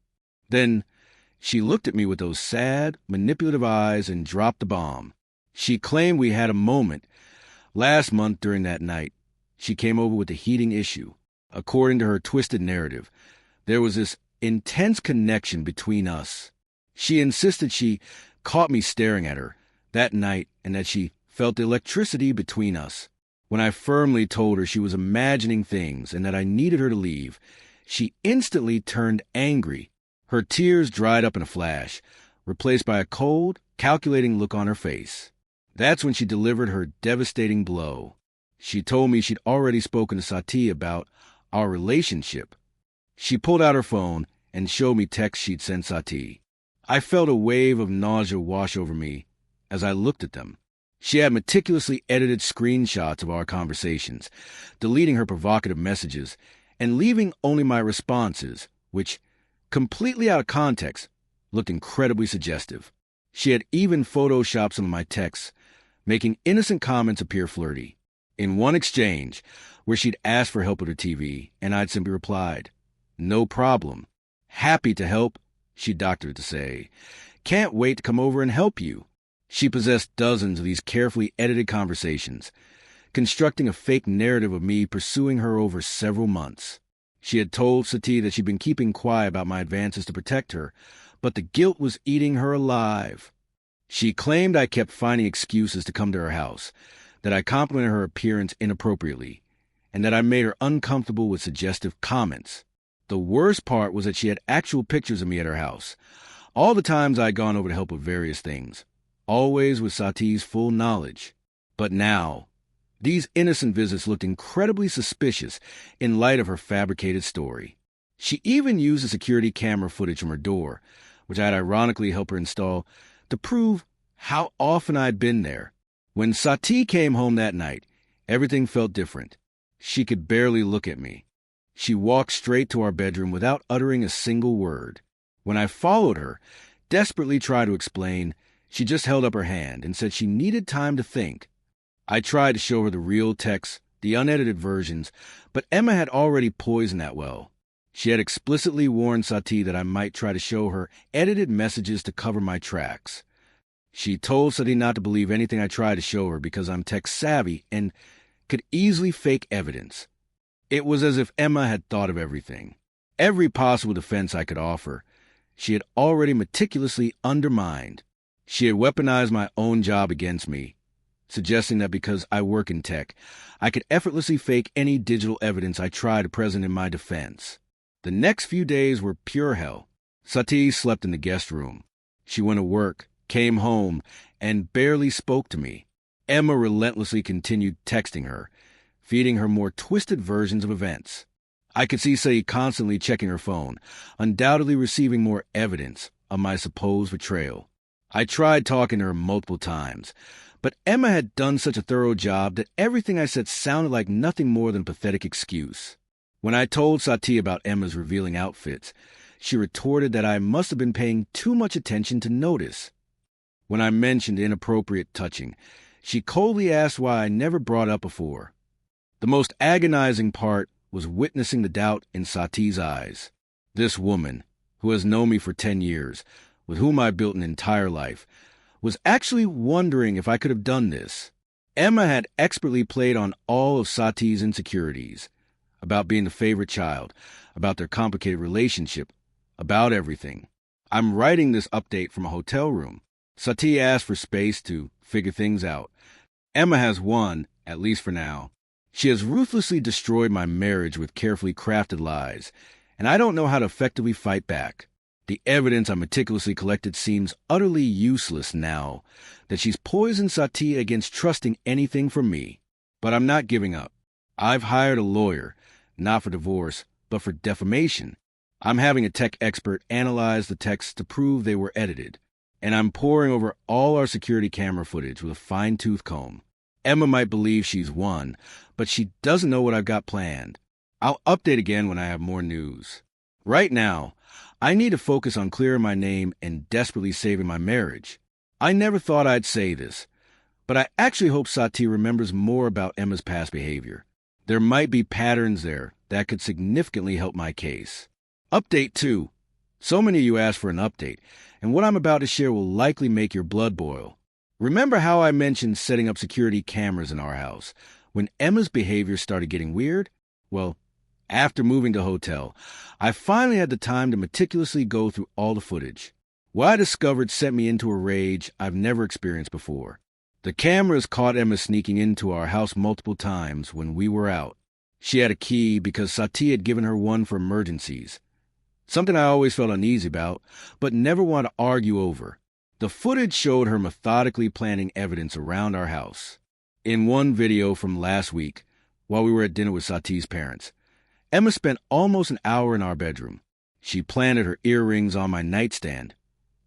Then she looked at me with those sad, manipulative eyes and dropped the bomb. She claimed we had a moment. Last month during that night, she came over with a heating issue. According to her twisted narrative, there was this intense connection between us. She insisted she caught me staring at her that night and that she felt the electricity between us. When I firmly told her she was imagining things and that I needed her to leave, she instantly turned angry. Her tears dried up in a flash, replaced by a cold, calculating look on her face. That's when she delivered her devastating blow. She told me she'd already spoken to Sati about our relationship. She pulled out her phone and showed me texts she'd sent Sati. I felt a wave of nausea wash over me as I looked at them. She had meticulously edited screenshots of our conversations, deleting her provocative messages and leaving only my responses, which, completely out of context, looked incredibly suggestive. She had even photoshopped some of my texts, making innocent comments appear flirty. In one exchange, where she'd asked for help with her TV, and I'd simply replied, "No problem. Happy to help," she doctored to say. "Can't wait to come over and help you." She possessed dozens of these carefully edited conversations, constructing a fake narrative of me pursuing her over several months. She had told Sati that she'd been keeping quiet about my advances to protect her, but the guilt was eating her alive. She claimed I kept finding excuses to come to her house, that I complimented her appearance inappropriately, and that I made her uncomfortable with suggestive comments. The worst part was that she had actual pictures of me at her house, all the times I'd gone over to help with various things, always with Sati's full knowledge. But now, these innocent visits looked incredibly suspicious in light of her fabricated story. She even used the security camera footage from her door, which I'd ironically helped her install, to prove how often I'd been there. When Sati came home that night, everything felt different. She could barely look at me. She walked straight to our bedroom without uttering a single word. When I followed her, desperately tried to explain, She just held up her hand and said she needed time to think. I tried to show her the real texts, the unedited versions, but Emma had already poisoned that well. She had explicitly warned Sati that I might try to show her edited messages to cover my tracks. She told Sati not to believe anything I tried to show her because I'm tech-savvy and could easily fake evidence. It was as if Emma had thought of everything. Every possible defense I could offer, she had already meticulously undermined. She had weaponized my own job against me, suggesting that because I work in tech, I could effortlessly fake any digital evidence I tried to present in my defense. The next few days were pure hell. Sati slept in the guest room. She went to work, came home, and barely spoke to me. Emma relentlessly continued texting her, feeding her more twisted versions of events. I could see Sati constantly checking her phone, undoubtedly receiving more evidence of my supposed betrayal. I tried talking to her multiple times, but Emma had done such a thorough job that everything I said sounded like nothing more than a pathetic excuse. When I told Sati about Emma's revealing outfits, she retorted that I must have been paying too much attention to notice. When I mentioned inappropriate touching, she coldly asked why I never brought up before. The most agonizing part was witnessing the doubt in Sati's eyes. This woman, who has known me for 10 years, with whom I built an entire life, was actually wondering if I could have done this. Emma had expertly played on all of Sati's insecurities, about being the favorite child, about their complicated relationship, about everything. I'm writing this update from a hotel room. Sati asked for space to figure things out. Emma has won, at least for now. She has ruthlessly destroyed my marriage with carefully crafted lies, and I don't know how to effectively fight back. The evidence I meticulously collected seems utterly useless now that she's poisoned Sati against trusting anything from me. But I'm not giving up. I've hired a lawyer, not for divorce, but for defamation. I'm having a tech expert analyze the texts to prove they were edited, and I'm poring over all our security camera footage with a fine-tooth comb. Emma might believe she's won, but she doesn't know what I've got planned. I'll update again when I have more news. Right now, I need to focus on clearing my name and desperately saving my marriage. I never thought I'd say this, but I actually hope Sati remembers more about Emma's past behavior. There might be patterns there that could significantly help my case. Update 2. So many of you asked for an update, and what I'm about to share will likely make your blood boil. Remember how I mentioned setting up security cameras in our house when Emma's behavior started getting weird? Well, after moving to hotel, I finally had the time to meticulously go through all the footage. What I discovered sent me into a rage I've never experienced before. The cameras caught Emma sneaking into our house multiple times when we were out. She had a key because Sati had given her one for emergencies. Something I always felt uneasy about, but never wanted to argue over. The footage showed her methodically planting evidence around our house. In one video from last week, while we were at dinner with Sati's parents, Emma spent almost an hour in our bedroom. She planted her earrings on my nightstand,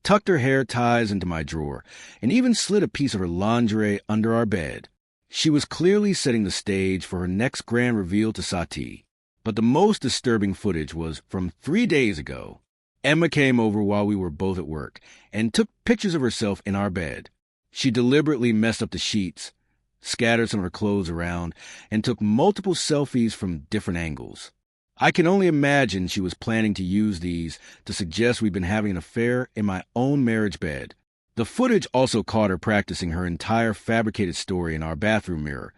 tucked her hair ties into my drawer, and even slid a piece of her lingerie under our bed. She was clearly setting the stage for her next grand reveal to Sati. But the most disturbing footage was from 3 days ago. Emma came over while we were both at work and took pictures of herself in our bed. She deliberately messed up the sheets, scattered some of her clothes around, and took multiple selfies from different angles. I can only imagine she was planning to use these to suggest we've been having an affair in my own marriage bed. The footage also caught her practicing her entire fabricated story in our bathroom mirror,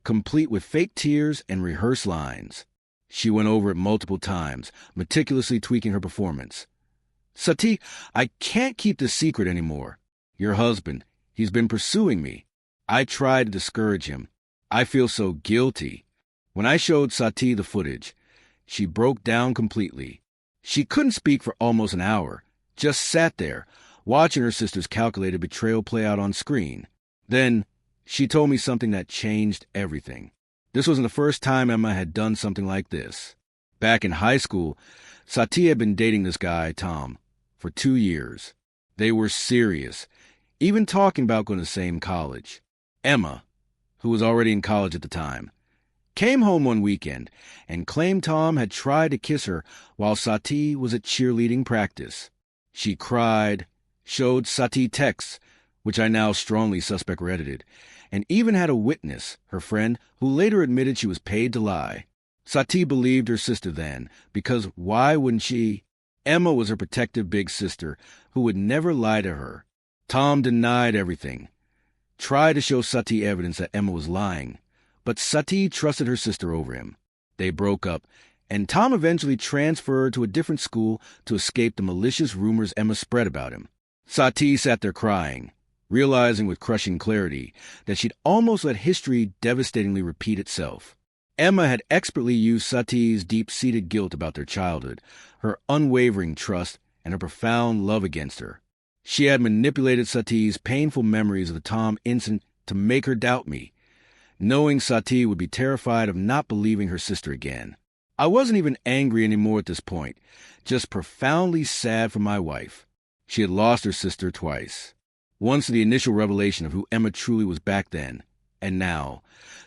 complete with fake tears and rehearsed lines. She went over it multiple times, meticulously tweaking her performance. Sati, I can't keep this secret anymore. Your husband, he's been pursuing me. I tried to discourage him. I feel so guilty. When I showed Sati the footage, she broke down completely. She couldn't speak for almost an hour, just sat there, watching her sister's calculated betrayal play out on screen. Then, she told me something that changed everything. This wasn't the first time Emma had done something like this. Back in high school, Sati had been dating this guy, Tom, for 2 years. They were serious, even talking about going to the same college. Emma, who was already in college at the time, came home one weekend and claimed Tom had tried to kiss her while Sati was at cheerleading practice. She cried, showed Sati texts, which I now strongly suspect were edited, and even had a witness, her friend, who later admitted she was paid to lie. Sati believed her sister then, because why wouldn't she? Emma was her protective big sister, who would never lie to her. Tom denied everything, tried to show Sati evidence that Emma was lying, but Sati trusted her sister over him. They broke up, and Tom eventually transferred to a different school to escape the malicious rumors Emma spread about him. Sati sat there crying, realizing with crushing clarity that she'd almost let history devastatingly repeat itself. Emma had expertly used Sati's deep-seated guilt about their childhood, her unwavering trust, and her profound love against her. She had manipulated Sati's painful memories of the Tom incident to make her doubt me, knowing Sati would be terrified of not believing her sister again. I wasn't even angry anymore at this point, just profoundly sad for my wife. She had lost her sister twice. Once to the initial revelation of who Emma truly was back then, and now,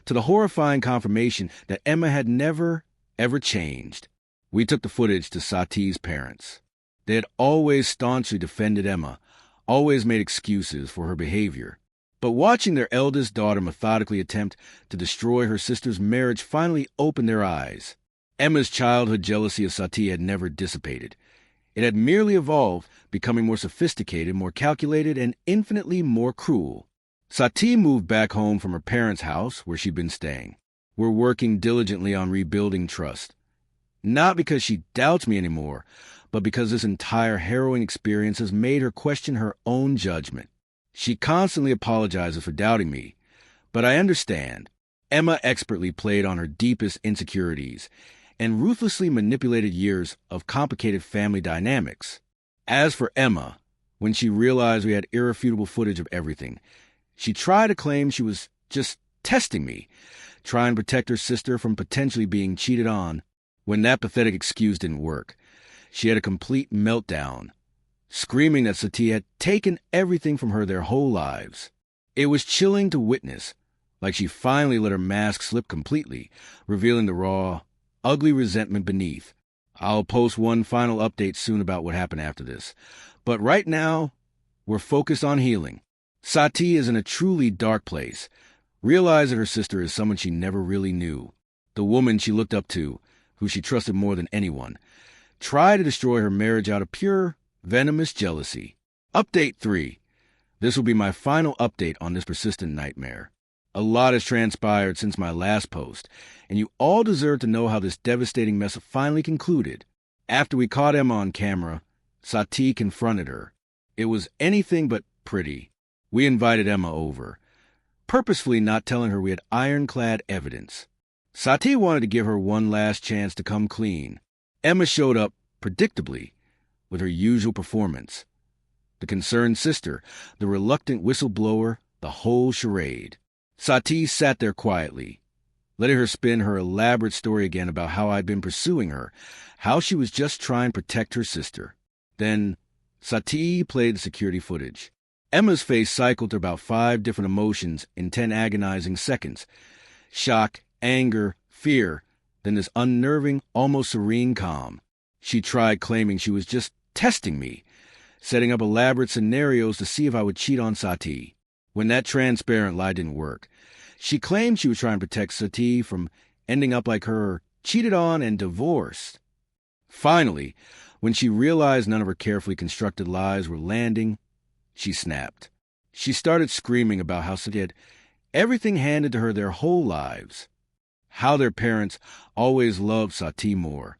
to the horrifying confirmation that Emma had never, ever changed. We took the footage to Sati's parents. They had always staunchly defended Emma, always made excuses for her behavior. But watching their eldest daughter methodically attempt to destroy her sister's marriage finally opened their eyes. Emma's childhood jealousy of Sati had never dissipated. It had merely evolved, becoming more sophisticated, more calculated, and infinitely more cruel. Sati moved back home from her parents' house, where she'd been staying. We're working diligently on rebuilding trust. Not because she doubts me anymore, but because this entire harrowing experience has made her question her own judgment. She constantly apologizes for doubting me, but I understand. Emma expertly played on her deepest insecurities and ruthlessly manipulated years of complicated family dynamics. As for Emma, when she realized we had irrefutable footage of everything, she tried to claim she was just testing me, trying to protect her sister from potentially being cheated on. When that pathetic excuse didn't work, she had a complete meltdown, screaming that Sati had taken everything from her their whole lives. It was chilling to witness, like she finally let her mask slip completely, revealing the raw, ugly resentment beneath. I'll post one final update soon about what happened after this. But right now, we're focused on healing. Sati is in a truly dark place. Realize that her sister is someone she never really knew. The woman she looked up to, who she trusted more than anyone. Try to destroy her marriage out of pure, venomous jealousy. Update 3. This will be my final update on this persistent nightmare. A lot has transpired since my last post, and you all deserve to know how this devastating mess finally concluded. After we caught Emma on camera, Sati confronted her. It was anything but pretty. We invited Emma over, purposefully not telling her we had ironclad evidence. Sati wanted to give her one last chance to come clean. Emma showed up, predictably, with her usual performance. The concerned sister, the reluctant whistleblower, the whole charade. Sati sat there quietly, letting her spin her elaborate story again about how I'd been pursuing her, how she was just trying to protect her sister. Then, Sati played the security footage. Emma's face cycled through about 5 different emotions in 10 agonizing seconds. Shock, anger, fear, then this unnerving, almost serene calm. She tried claiming she was just testing me, setting up elaborate scenarios to see if I would cheat on Sati. When that transparent lie didn't work, she claimed she was trying to protect Sati from ending up like her, cheated on and divorced. Finally, when she realized none of her carefully constructed lies were landing, she snapped. She started screaming about how Sati had everything handed to her their whole lives. How their parents always loved Sati more.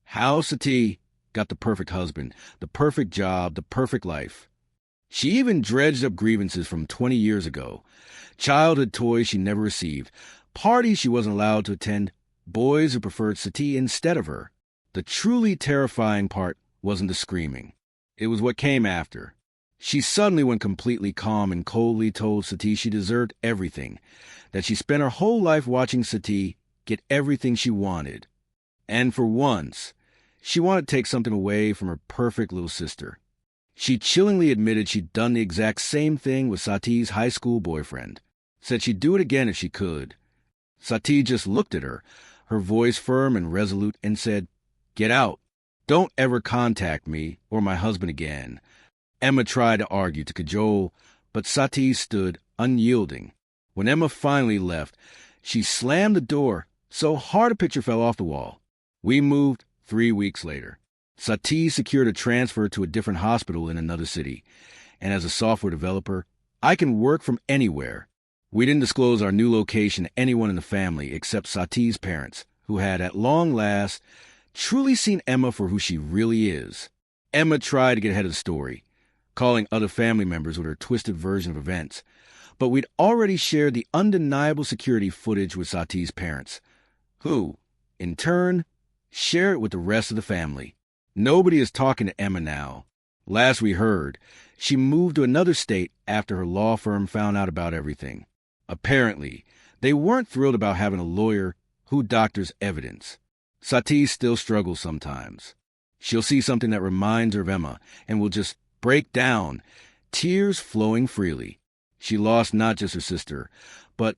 How Sati got the perfect husband, the perfect job, the perfect life. She even dredged up grievances from 20 years ago. Childhood toys she never received, parties she wasn't allowed to attend, boys who preferred Sati instead of her. The truly terrifying part wasn't the screaming. It was what came after. She suddenly went completely calm and coldly told Sati she deserved everything, that she spent her whole life watching Sati get everything she wanted. And for once, she wanted to take something away from her perfect little sister. She chillingly admitted she'd done the exact same thing with Sati's high school boyfriend, said she'd do it again if she could. Sati just looked at her, her voice firm and resolute, and said, "Get out. Don't ever contact me or my husband again." Emma tried to argue, to cajole, But Sati stood unyielding. When Emma finally left, she slammed the door so hard a picture fell off the wall. We moved 3 weeks later. Sati secured a transfer to a different hospital in another city, and as a software developer, I can work from anywhere. We didn't disclose our new location to anyone in the family except Sati's parents, who had, at long last, truly seen Emma for who she really is. Emma tried to get ahead of the story, calling other family members with her twisted version of events, but we'd already shared the undeniable security footage with Sati's parents, who, in turn, share it with the rest of the family. Nobody is talking to Emma now. Last we heard, she moved to another state after her law firm found out about everything. Apparently, they weren't thrilled about having a lawyer who doctors evidence. Sati still struggles sometimes. She'll see something that reminds her of Emma and will just break down, tears flowing freely. She lost not just her sister, but,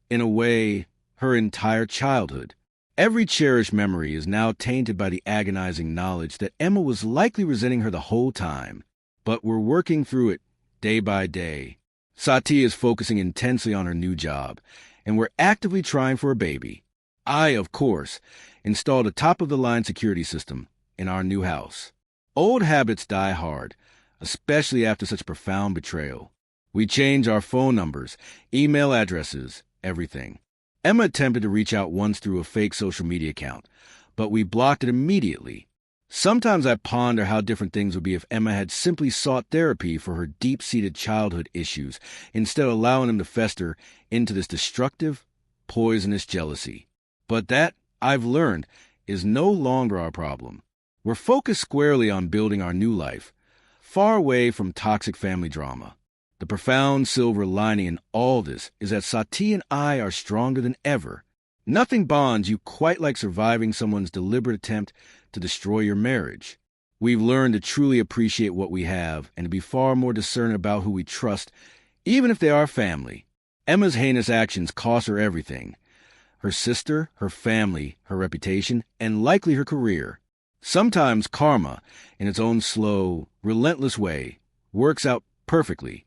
in a way, her entire childhood. Every cherished memory is now tainted by the agonizing knowledge that Emma was likely resenting her the whole time. But we're working through it day by day. Sati is focusing intensely on her new job, and we're actively trying for a baby. I, of course, installed a top-of-the-line security system in our new house. Old habits die hard, especially after such profound betrayal. We change our phone numbers, email addresses, everything. Emma attempted to reach out once through a fake social media account, but we blocked it immediately. Sometimes I ponder how different things would be if Emma had simply sought therapy for her deep-seated childhood issues instead of allowing them to fester into this destructive, poisonous jealousy. But that, I've learned, is no longer our problem. We're focused squarely on building our new life, far away from toxic family drama. The profound silver lining in all this is that Sati and I are stronger than ever. Nothing bonds you quite like surviving someone's deliberate attempt to destroy your marriage. We've learned to truly appreciate what we have and to be far more discerning about who we trust, even if they are family. Emma's heinous actions cost her everything. Her sister, her family, her reputation, and likely her career. Sometimes karma, in its own slow, relentless way, works out perfectly